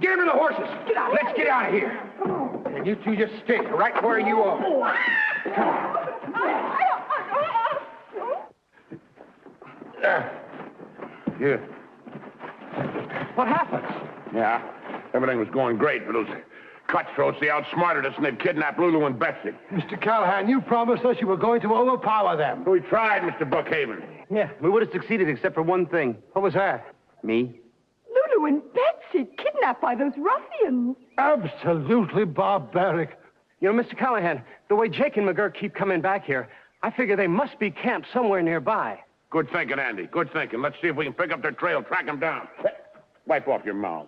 Get him to the horses. Let's get out of here. And you two just stay right where you are. Come on.
Here.
What happened?
Yeah, everything was going great, but those cutthroats, they outsmarted us and they've kidnapped Lulu and Betsy.
Mr. Callahan, you promised us you were going to overpower them.
We tried, Mr. Buckhaven.
Yeah, we would have succeeded except for one thing.
What was that?
Me?
Lulu and Betsy kidnapped by those ruffians.
Absolutely barbaric.
You know, Mr. Callahan, the way Jake and McGurk keep coming back here, I figure they must be camped somewhere nearby.
Good thinking, Andy. Good thinking. Let's see if we can pick up their trail, track them down. Wipe off your mouth.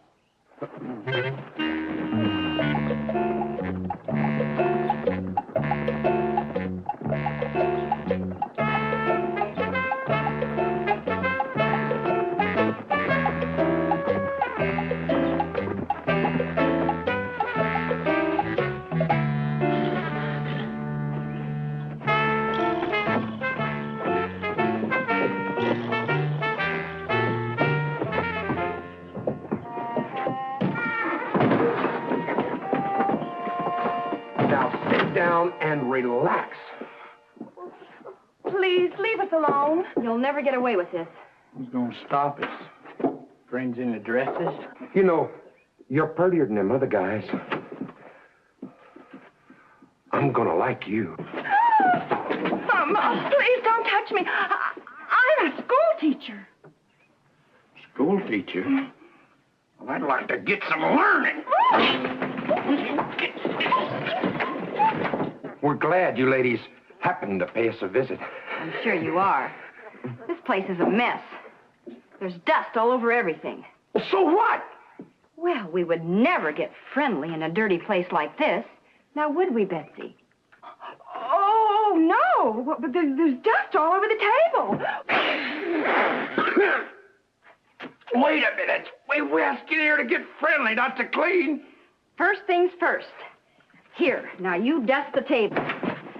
Down and relax.
Please, leave us alone. You'll never get away with this.
Who's going to stop us? Friends in the dresses?
You know, you're prettier than them other guys. I'm gonna like you.
Mama, please don't touch me. I'm a school teacher.
School teacher? Well, I'd like to get some learning.
We're glad you ladies happened to pay us a visit.
I'm sure you are. This place is a mess. There's dust all over everything.
So what?
Well, we would never get friendly in a dirty place like this. Now, would we, Betsy? Oh, no. But there's dust all over the table.
Wait a minute. We asked you here to get friendly, not to clean.
First things first. Here, now you dust the table.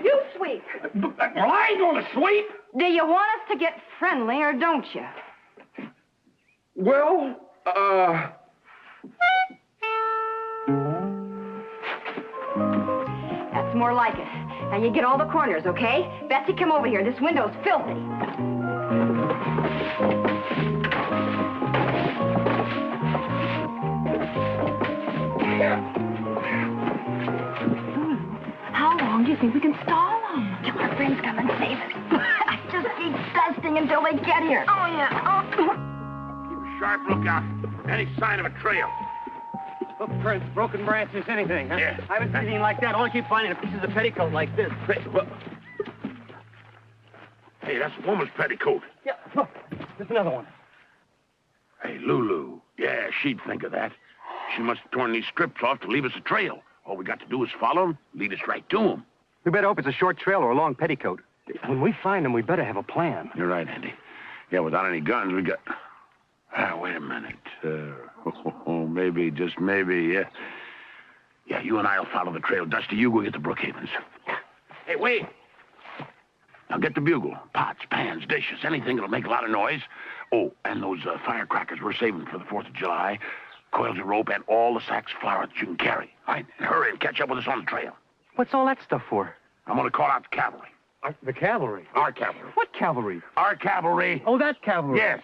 You sweep.
Well, I ain't gonna sweep.
Do you want us to get friendly or don't you?
Well,
That's more like it. Now you get all the corners, okay? Betsy, come over here. This window's filthy.
How long do you think we can stall them? Till our friends come and save us. Just keep dusting until they get here. Oh, yeah.
Keep a sharp lookout. Any sign of a trail.
Footprints, broken branches, anything, huh?
Yeah.
I haven't seen anything like that. All I keep finding are pieces of petticoat like this.
Hey, that's a woman's petticoat.
Yeah, look, there's another one.
Hey, Lulu. Yeah, she'd think of that. She must have torn these strips off to leave us a trail. All we got to do is follow them, lead us right to them.
We better hope it's a short trail or a long petticoat.
When we find them, we better have a plan.
You're right, Andy. Yeah, without any guns, we got... wait a minute. Maybe, just maybe, yeah. Yeah, you and I'll follow the trail. Dusty, you go get the Brookhavens. Hey, wait. Now get the bugle. Pots, pans, dishes, anything that'll make a lot of noise. Oh, and those firecrackers we're saving for the 4th of July. Coils of rope and all the sacks of flour that you can carry. All right, and hurry and catch up with us on the trail.
What's all that stuff for?
I'm going to call out the cavalry.
The cavalry?
Our cavalry.
What cavalry?
Our cavalry.
Oh, that cavalry.
Yes.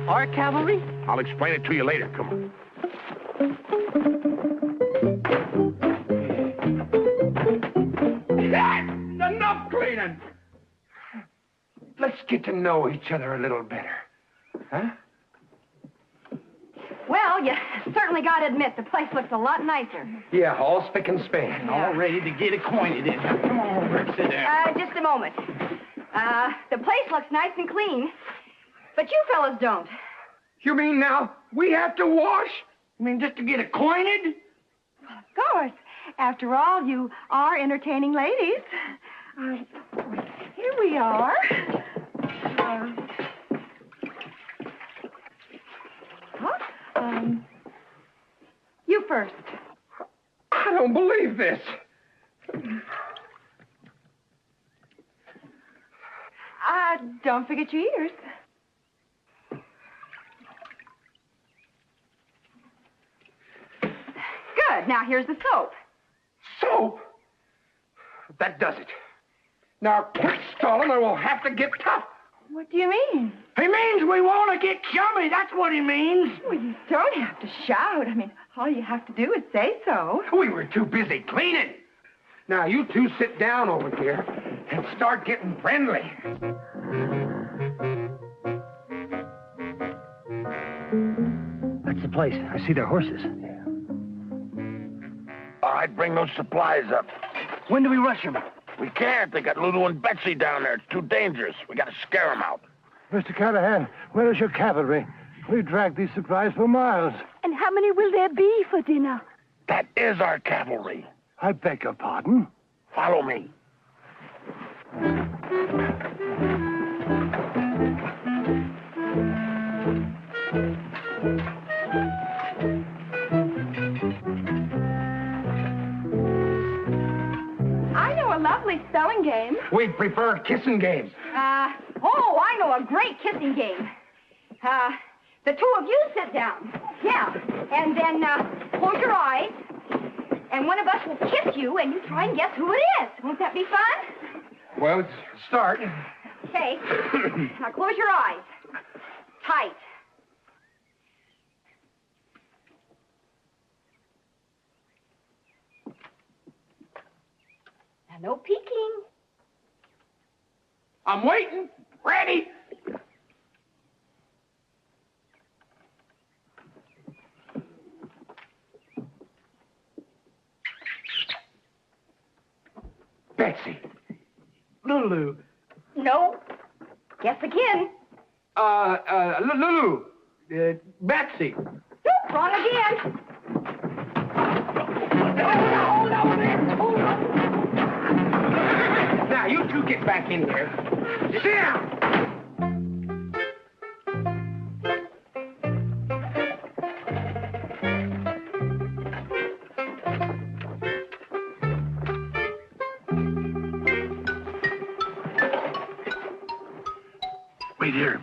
Our cavalry?
I'll explain it to you later. Come on.
Enough cleaning. Let's get to know each other a little better. Huh?
Well, you certainly got to admit, the place looks a lot nicer.
Yeah, all spick and span.
All ready to get acquainted. Come on over and sit down.
Just a moment. The place looks nice and clean, but you fellas don't.
You mean now we have to wash? You mean just to get acquainted?
Of course. After all, you are entertaining ladies. Here we are. You first.
I don't believe this.
Don't forget your ears.
Good. Now, here's the soap.
Soap? That does it. Now, quit stalling or we'll have to get tough.
What do you mean?
He means we want to get chummy. That's what he means.
Well, you don't have to shout. I mean, all you have to do is say so.
We were too busy cleaning. Now, you two sit down over here and start getting friendly.
That's the place. I see their horses.
All right, bring those supplies up.
When do we rush them?
We can't. They got Lulu and Betsy down there. It's too dangerous. We got to scare them out.
Mr. Callahan, where is your cavalry? We dragged these supplies for miles.
And how many will there be for dinner?
That is our cavalry.
I beg your pardon?
Follow me.
I know a lovely spelling game.
We'd prefer a kissing game.
I know a great kissing game. The two of you sit down. Yeah. And then, close your eyes. And one of us will kiss you, and you try and guess who it is. Won't that be fun?
Well, let's start.
Okay. Now, close your eyes. Tight. Now, no peeking.
I'm waiting. Ready. Betsy.
Lulu.
No. Guess again.
Lulu. Betsy.
Nope, wrong again.
Now, you two get back in here. Sit down.
wait here.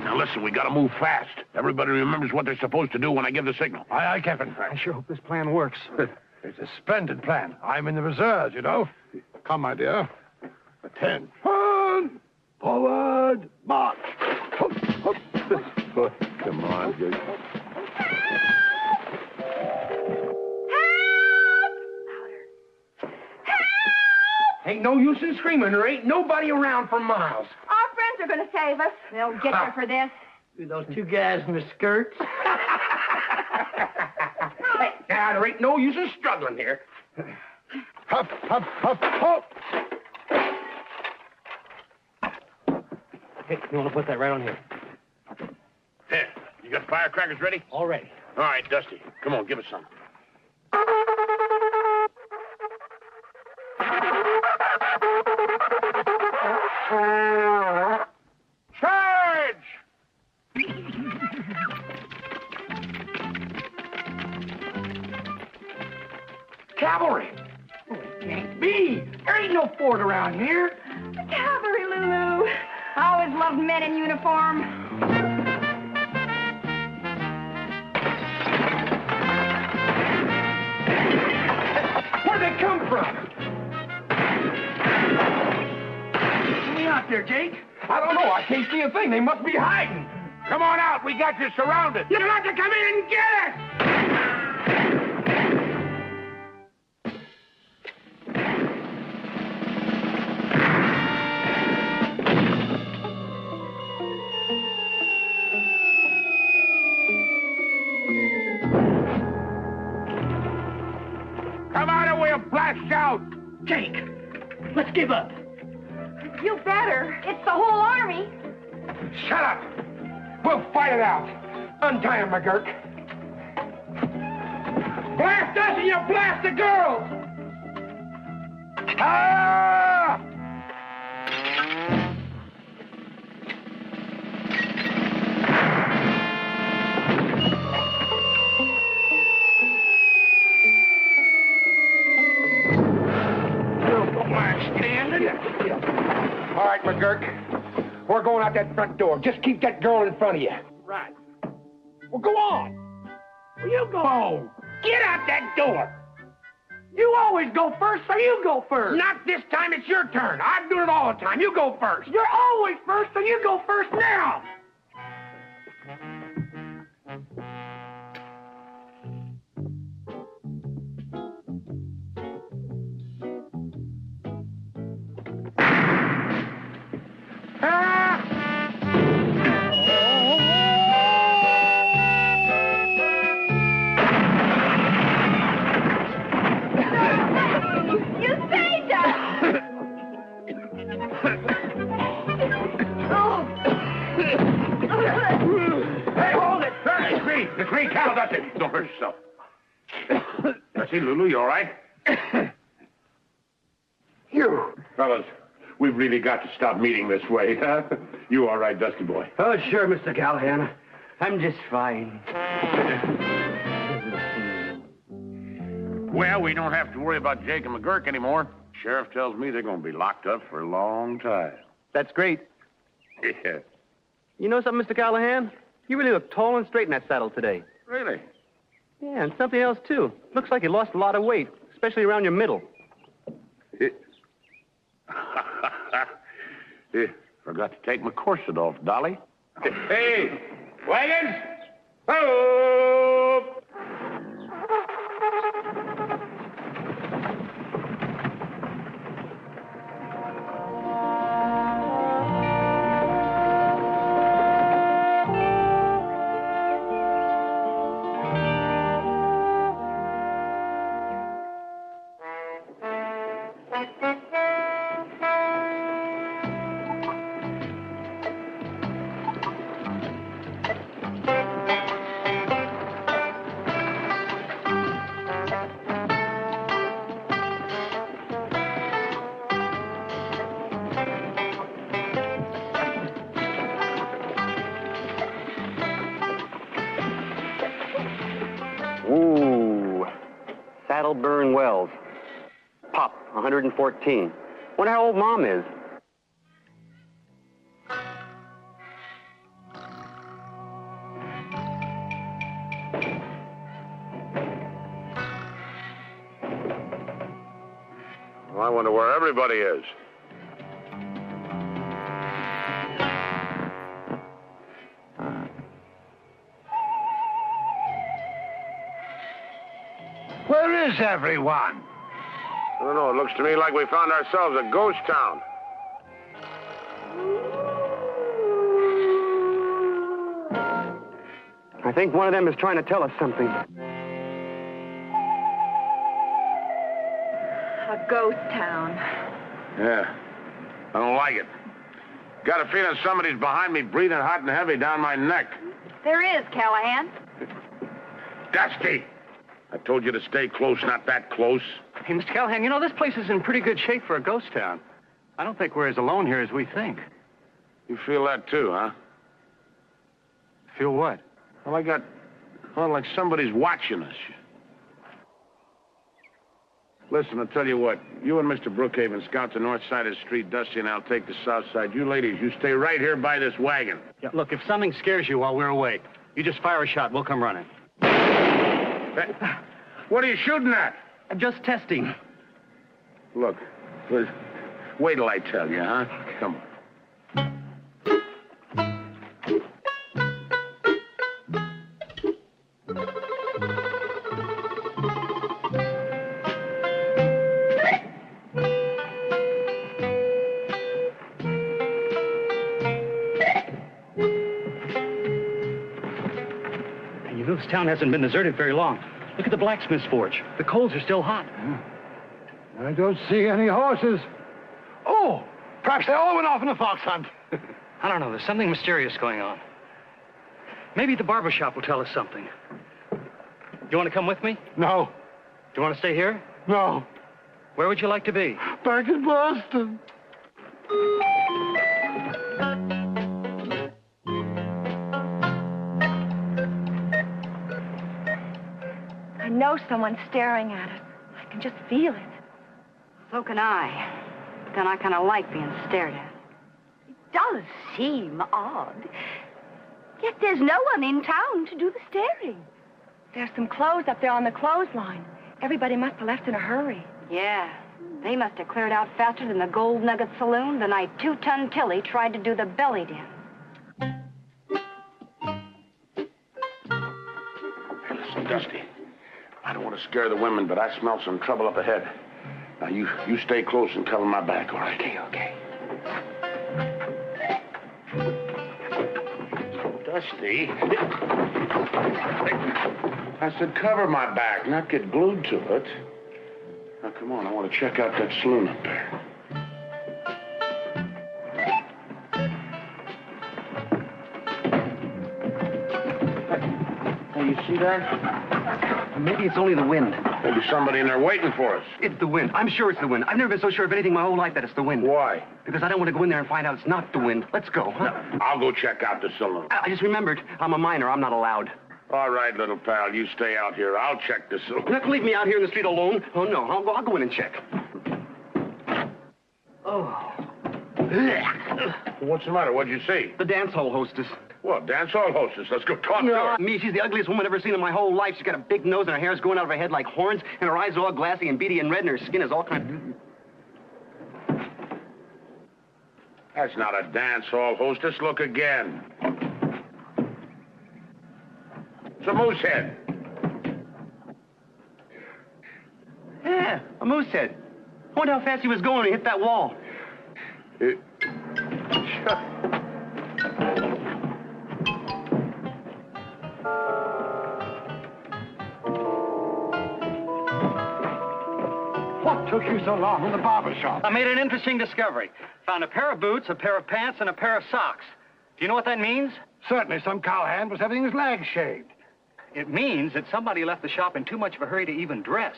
Now listen, we gotta move fast. Everybody remembers what they're supposed to do when I give the signal.
Aye, Captain.
I sure hope this plan works.
It's a splendid plan. I'm in the reserves, you know. Come, my dear. 10. Forward, march.
Come on, Jake.
Ain't no use in screaming. There ain't nobody around for miles.
Our friends are going to save us. They'll get you for this.
Those two guys in the skirts.
Hey, now, there ain't no use in struggling here.
Huff, huff, huff, huff.
Hey, you want to put that right on here?
There. You got firecrackers ready?
All ready.
All right, Dusty. Come on, give us some. Charge!
Cavalry! Oh, it can't be. There ain't no fort around here.
The cavalry, Lulu. I always loved men in uniform.
Where'd they come from? Where we out there, Jake? I don't know. I can't see a thing. They must be hiding.
Come on out. We got you surrounded.
You'll have to come in and get us!
Come on or we'll blast out.
Jake, let's give up.
You better. It's the whole army.
Shut up. We'll fight it out. Untie him, McGurk. Blast us and you'll blast the girls! Ah! All right, McGurk. We're going out that front door. Just keep that girl in front of you.
Right.
Well, go on. Well, you go. Get out that door. You always go first, so you go first. Not this time. It's your turn. I'm doing it all the time. You go first. You're always first, so you go first now.
The three cow, Dusty. Don't hurt yourself. Dusty, Lulu, you all right?
You.
Fellas, we've really got to stop meeting this way, huh? You all right, Dusty boy?
Oh, sure, Mr. Callahan. I'm just fine.
Well, we don't have to worry about Jake and McGurk anymore. Sheriff tells me they're going to be locked up for a long time.
That's great.
Yeah.
You know something, Mr. Callahan? You really look tall and straight in that saddle today.
Really?
Yeah, and something else, too. Looks like you lost a lot of weight, especially around your middle.
Forgot to take my corset off, Dolly. Hey, wagons! Oh!
Burn Wells. Pop, 114. Wonder how old Mom is.
Well, I wonder where everybody is.
Where is everyone?
I don't know. It looks to me like we found ourselves a ghost town.
I think one of them is trying to tell us something.
A ghost town.
Yeah. I don't like it. Got a feeling somebody's behind me breathing hot and heavy down my neck.
There is, Callahan.
Dusty! I told you to stay close, not that close.
Hey, Mr. Callahan, you know, this place is in pretty good shape for a ghost town. I don't think we're as alone here as we think.
You feel that too, huh?
Feel what?
Well, like somebody's watching us. Listen, I'll tell you what. You and Mr. Brookhaven scout the north side of the street. Dusty and I'll take the south side. You ladies, you stay right here by this wagon.
Yeah, look, if something scares you while we're away, you just fire a shot. We'll come running.
What are you shooting at?
I'm just testing.
Look, wait till I tell you, huh? Come on.
You know, this town hasn't been deserted very long. Look at the blacksmith's forge. The coals are still hot.
I don't see any horses. Oh, perhaps they all went off in a fox hunt.
I don't know. There's something mysterious going on. Maybe the barber shop will tell us something. You want to come with me?
No.
Do you want to stay here?
No.
Where would you like to be?
Back in Boston.
I know someone's staring at us. I can just feel it.
So can I. But then I kind of like being stared at.
It does seem odd. Yet there's no one in town to do the staring. There's some clothes up there on the clothesline. Everybody must have left in a hurry.
Yeah. They must have cleared out faster than the Gold Nugget Saloon the night 2-Ton Tilly tried to do the belly dance.
Hey, listen, Dusty. I don't want to scare the women, but I smell some trouble up ahead. Now, you stay close and cover my back, all right? Okay. Dusty. I said cover my back, not get glued to it. Now, come on, I want to check out that saloon up there. Hey, you see that?
Maybe it's only the wind.
Maybe somebody in there waiting for us.
It's the wind. I'm sure it's the wind. I've never been so sure of anything my whole life that it's the wind.
Why?
Because I don't want to go in there and find out it's not the wind. Let's go, huh?
I'll go check out the saloon.
I just remembered, I'm a minor. I'm not allowed.
All right, little pal, you stay out here. I'll check the saloon.
You're not going to leave me out here in the street alone? Oh, no. I'll go in and check. Oh.
What's the matter? What'd you see?
The dance hall hostess.
Well, dance hall hostess. Let's go talk to her.
Me, she's the ugliest woman I've ever seen in my whole life. She's got a big nose and her hair's going out of her head like horns, and her eyes are all glassy and beady and red, and her skin is all kind of...
That's not a dance hall hostess. Look again. It's a moose head.
Yeah, a moose head. I wonder how fast he was going when he hit that wall.
What took you so long in the barber shop?
I made an interesting discovery. Found a pair of boots, a pair of pants, and a pair of socks. Do you know what that means?
Certainly some cowhand was having his legs shaved.
It means that somebody left the shop in too much of a hurry to even dress.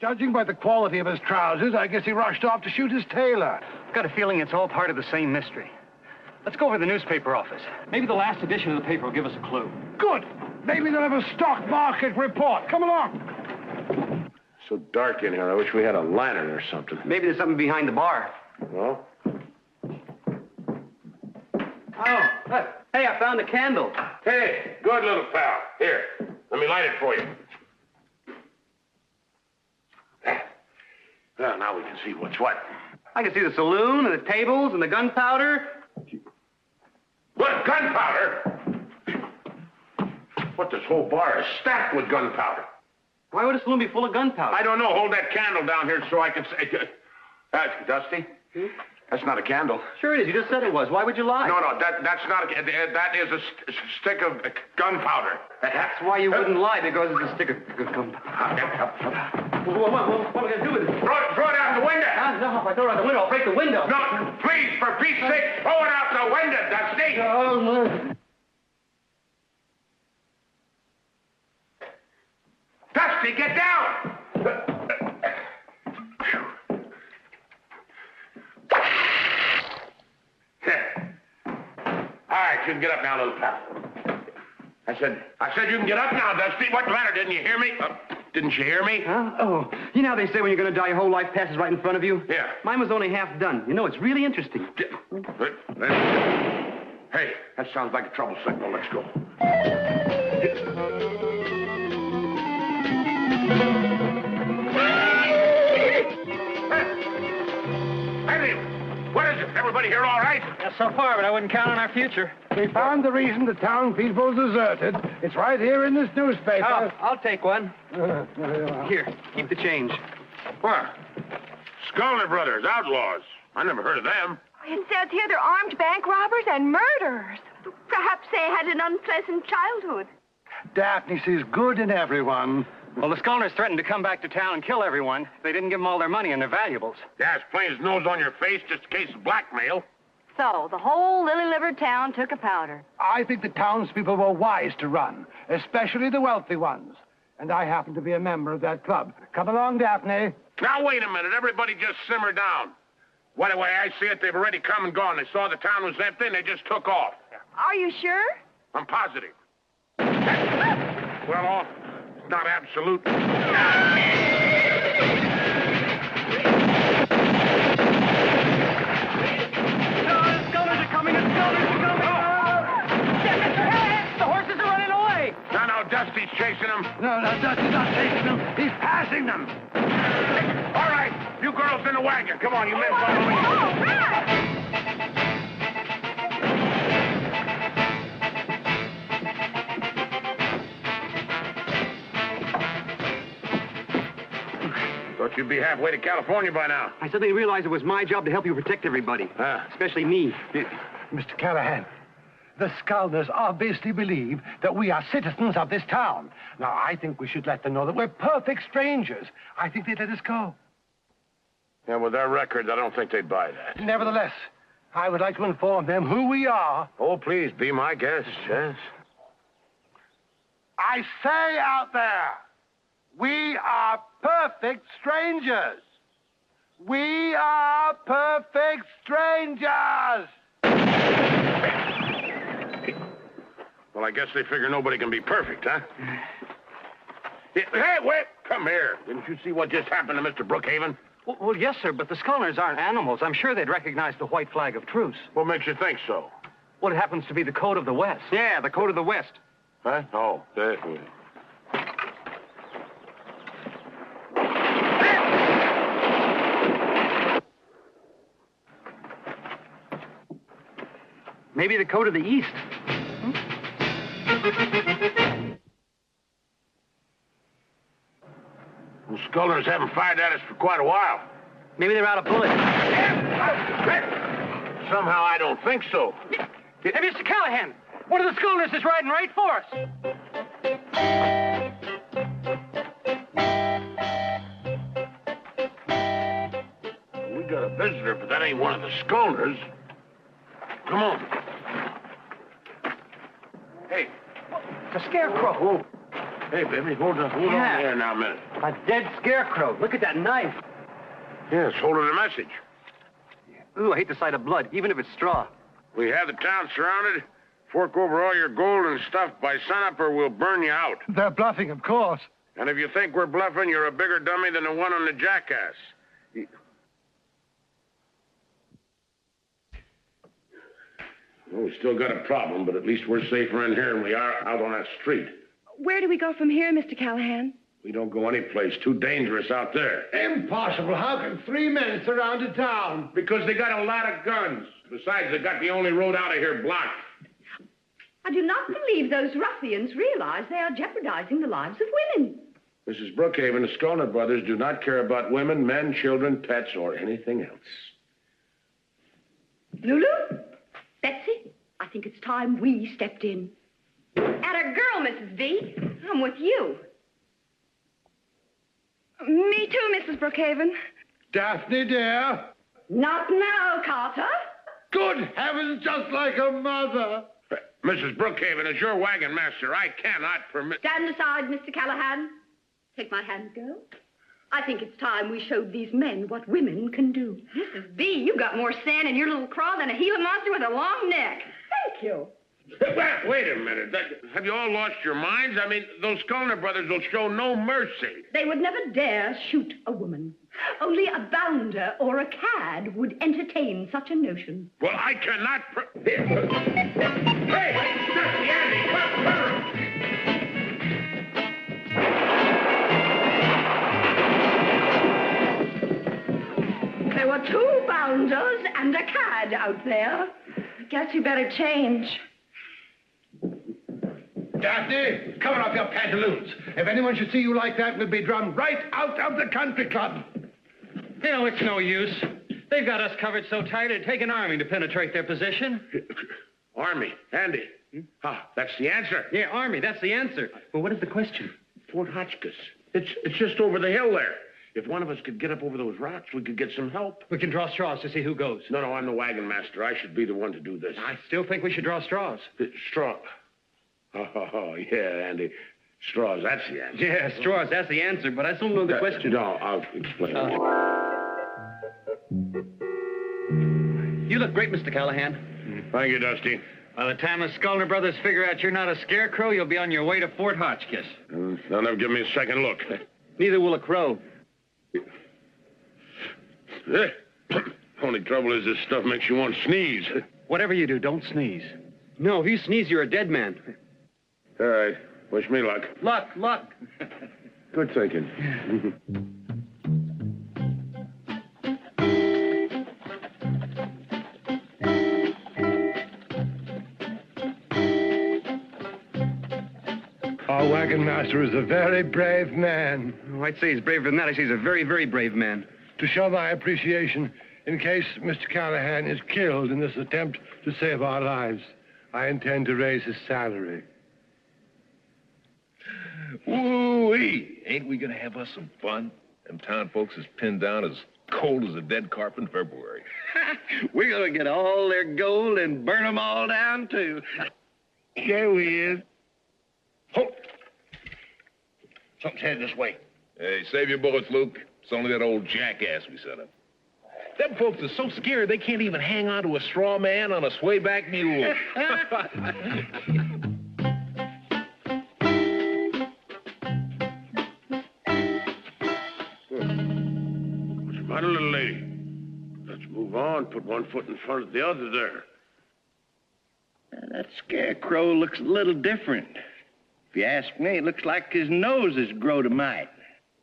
Judging by the quality of his trousers, I guess he rushed off to shoot his tailor.
I've got a feeling it's all part of the same mystery. Let's go over to the newspaper office. Maybe the last edition of the paper will give us a clue.
Good. Maybe they'll have a stock market report. Come along.
So dark in here. I wish we had a lantern or something.
Maybe there's something behind the bar.
Well?
Oh, look. Hey, I found a candle.
Hey, good little pal. Here, let me light it for you. Well, now we can see what's what.
I can see the saloon and the tables and the gunpowder.
What, gunpowder? What, this whole bar is stacked with gunpowder.
Why would a saloon be full of gunpowder?
I don't know. Hold that candle down here so I can say... Dusty? That's not a candle.
Sure it is. You just said it was. Why would you lie?
No, that's not a... That is a stick of gunpowder.
That's why you wouldn't lie, because it's a stick of gunpowder. What am I going to do with it?
Throw it out the window.
No, if I throw it out the window, I'll break the window.
No, please, for Pete's sake, throw it out the window, Dusty.
No.
Dusty, get down! All right, you can get up now, little pal. I said you can get up now, Dusty. What's the matter? Didn't you hear me? Didn't you hear me?
Huh? Oh, you know how they say when you're going to die, your whole life passes right in front of you?
Yeah.
Mine was only half done. You know, it's really interesting.
Hey, that sounds like a trouble signal. Let's go. What is it? Everybody here all right?
Yeah, so far, but I wouldn't count on our future.
We found the reason the town people deserted. It's right here in this newspaper.
Oh, I'll take one.
Here, keep the change.
What? Sculler Brothers, outlaws. I never heard of them.
It says here they're armed bank robbers and murderers. Perhaps they had an unpleasant childhood.
Daphne sees good in everyone.
Well, the Scullers threatened to come back to town and kill everyone if they didn't give them all their money and their valuables.
Yeah, it's plain as nose on your face, just in case of blackmail.
So, the whole lily-livered town took a powder.
I think the townspeople were wise to run, especially the wealthy ones. And I happen to be a member of that club. Come along, Daphne.
Now, wait a minute. Everybody just simmer down. What the way I see it, they've already come and gone. They saw the town was empty, and they just took off.
Are you sure?
I'm positive. Well, it's not absolute.
No, the Scullers are coming. The Scullers are coming. The horses are running away.
No, Dusty's chasing them.
No, Dusty's not chasing them. He's passing them.
All right, you girls in the wagon. Come on, you men follow me. Thought you'd be halfway to California by now.
I suddenly realized it was my job to help you protect everybody. Especially me.
Mr. Callahan, the Scullers obviously believe that we are citizens of this town. Now, I think we should let them know that we're perfect strangers. I think they'd let us go.
Yeah, with their records, I don't think they'd buy that.
Nevertheless, I would like to inform them who we are.
Oh, please, be my guest, yes.
I say out there, we are perfect strangers. We are perfect strangers.
Well, I guess they figure nobody can be perfect, huh? Hey, wait! Come here. Didn't you see what just happened to Mr. Brookhaven?
Well, yes, sir, but the Scullers aren't animals. I'm sure they'd recognize the white flag of truce.
What makes you think so?
Well, it happens to be the code of the West.
Yeah, the code of the West.
Huh? Oh,
Maybe the code of the East.
The Scullers haven't fired at us for quite a while.
Maybe they're out of bullets.
Somehow I don't think so.
Hey, Mr. Callahan, one of the Scullers is riding right for us.
We got a visitor, but that ain't one of the Scullers. Come on. Hey.
The scarecrow.
Oh. Hey, baby, hold on there now a minute.
A dead scarecrow. Look at that knife.
Yeah, it's holding a message.
Ooh, I hate the sight of blood, even if it's straw.
We have the town surrounded. Fork over all your gold and stuff by sunup or we'll burn you out.
They're bluffing, of course.
And if you think we're bluffing, you're a bigger dummy than the one on the jackass. Well, we still got a problem, but at least we're safer in here than we are out on that street.
Where do we go from here, Mr. Callahan?
We don't go any place. Too dangerous out there.
Impossible. How can 3 men surround a town?
Because they got a lot of guns. Besides, they got the only road out of here blocked.
I do not believe those ruffians realize they are jeopardizing the lives of women.
Mrs. Brookhaven, the Skolner brothers do not care about women, men, children, pets, or anything else.
Lulu? Betsy? I think it's time we stepped in. Atta girl, Mrs. B. I'm with you.
Me too, Mrs. Brookhaven.
Daphne, dear.
Not now, Carter.
Good heavens, just like a mother.
Mrs. Brookhaven, as your wagon master, I cannot permit...
Stand aside, Mr. Callahan. Take my hand, girl. I think it's time we showed these men what women can do. Mrs. B, you got more sand in your little craw than a Gila monster with a long neck. Thank you.
Wait a minute. Have you all lost your minds? I mean, those Skolner brothers will show no mercy.
They would never dare shoot a woman. Only a bounder or a cad would entertain such a notion.
Well, I cannot... Hey! Dusty, Andy, cover!
There were 2 bounders and a cad out there.
I guess you better change.
Daphne, cover up your pantaloons. If anyone should see you like that, we'll be drummed right out of the country club.
You know, it's no use. They've got us covered so tight it'd take an army to penetrate their position.
Army. Andy. That's the answer.
Yeah, army, that's the answer. Well, what is the question?
Fort Hotchkiss. It's just over the hill there. If one of us could get up over those rocks, we could get some help.
We can draw straws to see who goes.
No, I'm the wagon master. I should be the one to do this.
I still think we should draw straws.
Straw. Oh, yeah, Andy. Straws, that's the answer.
Yeah, straws, that's the answer, but I still don't know the question.
No, I'll explain.
You look great, Mr. Callahan.
Thank you, Dusty.
By the time the Skolner brothers figure out you're not a scarecrow, you'll be on your way to Fort Hotchkiss.
They'll never give me a second look.
Neither will a crow.
Only trouble is this stuff makes you want to sneeze.
Whatever you do, don't sneeze. No, if you sneeze, you're a dead man.
All right. Wish me luck.
Luck.
Good thinking.
Our wagon master is a very brave man.
Oh, I'd say he's braver than that. I'd say he's a very, very brave man.
To show my appreciation, in case Mr. Callahan is killed in this attempt to save our lives, I intend to raise his salary.
Woo-wee! Ain't we gonna have us some fun? Them town folks is pinned down as cold as a dead carp in February.
We're gonna get all their gold and burn them all down, too.
Yeah, we is. Halt! Something's headed this way. Hey, save your bullets, Luke. It's only that old jackass we set up. Them folks are so scared they can't even hang on to a straw man on a swayback mule.
What's the matter, little lady? Let's move on. Put one foot in front of the other there.
That scarecrow looks a little different. If you ask me, it looks like his nose has grown a mite.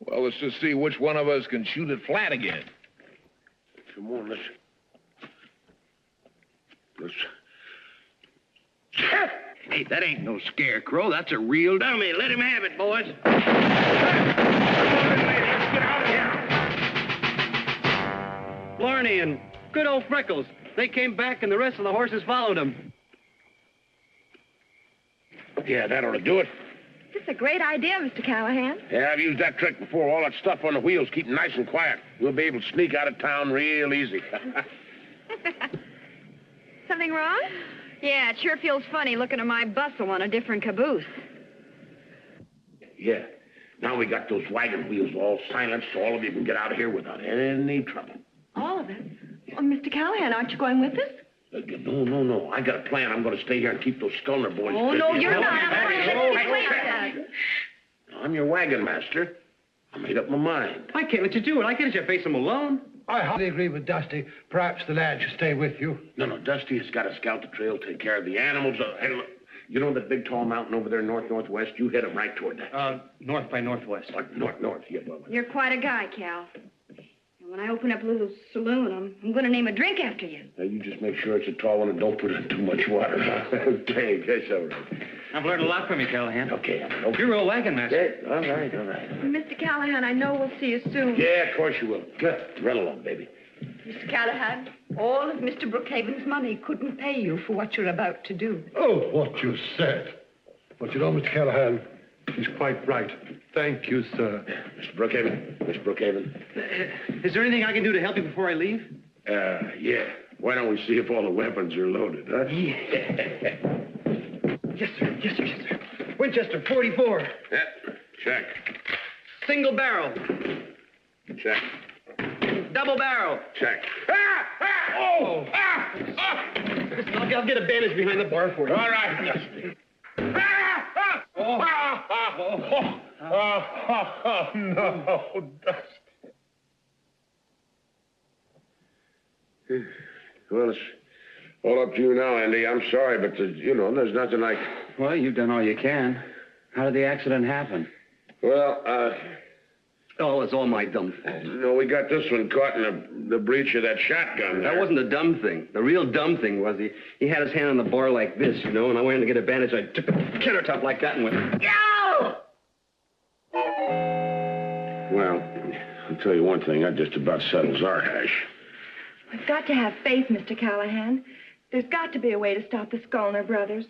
Well, let's just see which one of us can shoot it flat again.
Come on, let's...
Hey, that ain't no scarecrow. That's a real dummy. Let him have it, boys.
Let's get out of here.
Blarney and good old Freckles. They came back and the rest of the horses followed them.
Yeah, that ought to do it.
This is a great idea, Mr. Callahan.
Yeah, I've used that trick before. All that stuff on the wheels, keep 'em nice and quiet. We'll be able to sneak out of town real easy.
Something wrong?
Yeah, it sure feels funny looking at my bustle on a different caboose.
Yeah. Now we got those wagon wheels all silenced so all of you can get out of here without any trouble.
All of it? Well, Mr. Callahan, aren't you going with us?
No. I got a plan. I'm going to stay here and keep those Skolner boys.
Oh, no, you're not.
Now I'm your wagon master. I made up my mind.
I can't let you do it. I can't let you face him alone.
I hardly agree with Dusty. Perhaps the lad should stay with you.
No, Dusty has got to scout the trail, take care of the animals. And look, you know that big tall mountain over there, northwest? You head him right toward that.
North by northwest.
North, yeah. Well,
You're quite a guy, Cal. And when I open up a little saloon, I'm going to name a drink after you.
Now, you just make sure it's a tall one and don't put in too much water. Okay, that's all right.
I've learned a lot from you, Callahan.
Okay.
You're a wagon master.
Yeah, all right.
Mr. Callahan, I know we'll see you soon.
Yeah, of course you will. Good. Run along, baby.
Mr. Callahan, all of Mr. Brookhaven's money couldn't pay you for what you're about to do.
Oh, what you said. But you know, Mr. Callahan, he's quite right. Thank you, sir.
Mr. Brookhaven.
Is there anything I can do to help you before I leave?
Yeah. Why don't we see if all the weapons are loaded, huh?
Yeah. Yes, sir. Winchester, 44.
Yeah, check.
Single barrel.
Check.
Double barrel.
Check.
Listen, I'll get a bandage behind the bar for you.
All right, Dusty.
No, Dusty.
Well, it's all up to you now, Andy. I'm sorry, but, there's nothing like...
Well, you've done all you can. How did the accident happen?
Well,
Oh, it's all my dumb fault.
we got this one caught in the breech of that shotgun there.
That wasn't the dumb thing. The real dumb thing was he had his hand on the bar like this, and I went in to get a bandage. I took the countertop like that and went, "Yow!"
Well, I'll tell you one thing. That just about settles our hash.
We've got to have faith, Mr. Callahan. There's got to be a way to stop the Skolner brothers.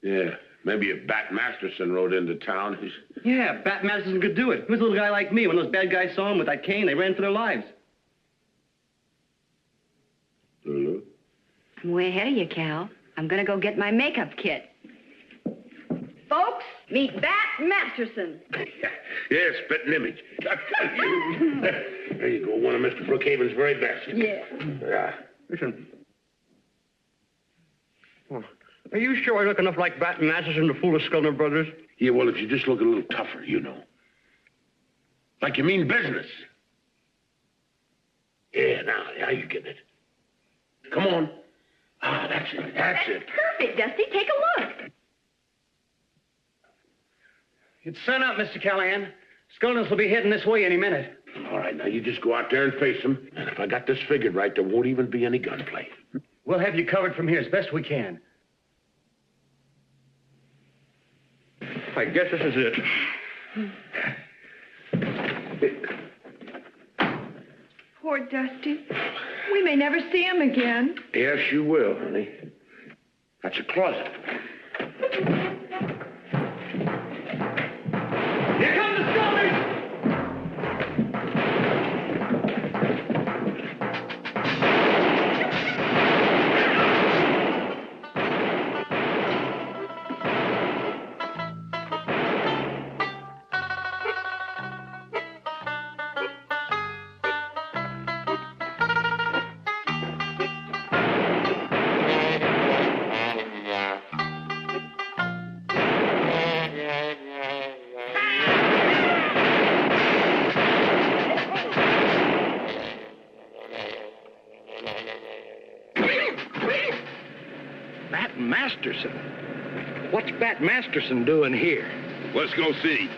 Yeah, maybe if Bat Masterson rode into town, he's...
Yeah, Bat Masterson could do it. He was a little guy like me. When those bad guys saw him with that cane, they ran for their lives.
Lulu?
I'm way ahead of you, Cal. I'm going to go get my makeup kit. Folks, meet Bat Masterson.
Yeah, spitting image. There you go, one of Mr. Brookhaven's very best.
Yeah.
Listen. Are you sure I look enough like Bat Masterson to fool the Skolner brothers?
Yeah, well, if you just look a little tougher, Like you mean business. Yeah, now you get it. Come on. That's it.
Perfect, Dusty. Take a look.
It's sun up, Mr. Callahan. Skolners will be heading this way any minute.
All right, now you just go out there and face them. And if I got this figured right, there won't even be any gunplay.
We'll have you covered from here as best we can.
I guess this is it.
Poor Dusty. We may never see him again.
Yes, you will, honey. That's a closet.
Here come the Skolners!
Bat Masterson? What's Bat Masterson doing here?
Let's go see.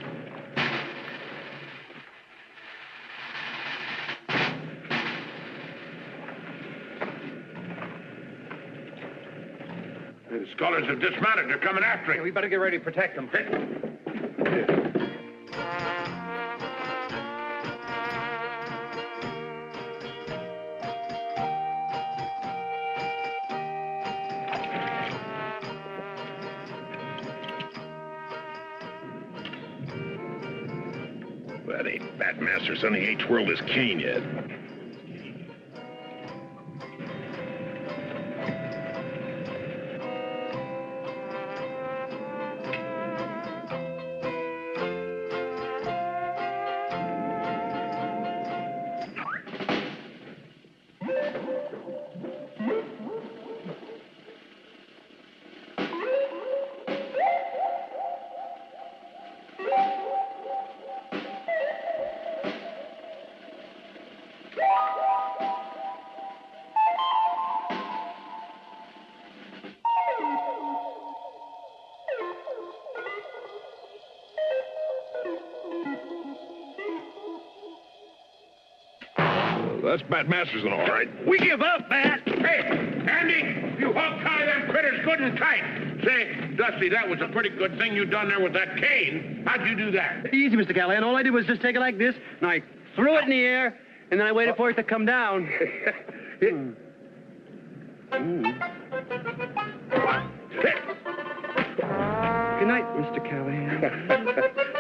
The scholars have dismounted. They're coming after him.
We better get ready to protect them.
That ain't Bat Masterson. He ain't twirled his cane yet. That's Bat Masterson, all right.
We give up, Bat.
Hey, Andy, you hog tie them critters good and tight. Say, Dusty, that was a pretty good thing you done there with that cane. How'd you do that?
Easy, Mr. Callahan. All I did was just take it like this, and I threw it in the air, and then I waited for it to come down. Good night, Mr. Callahan.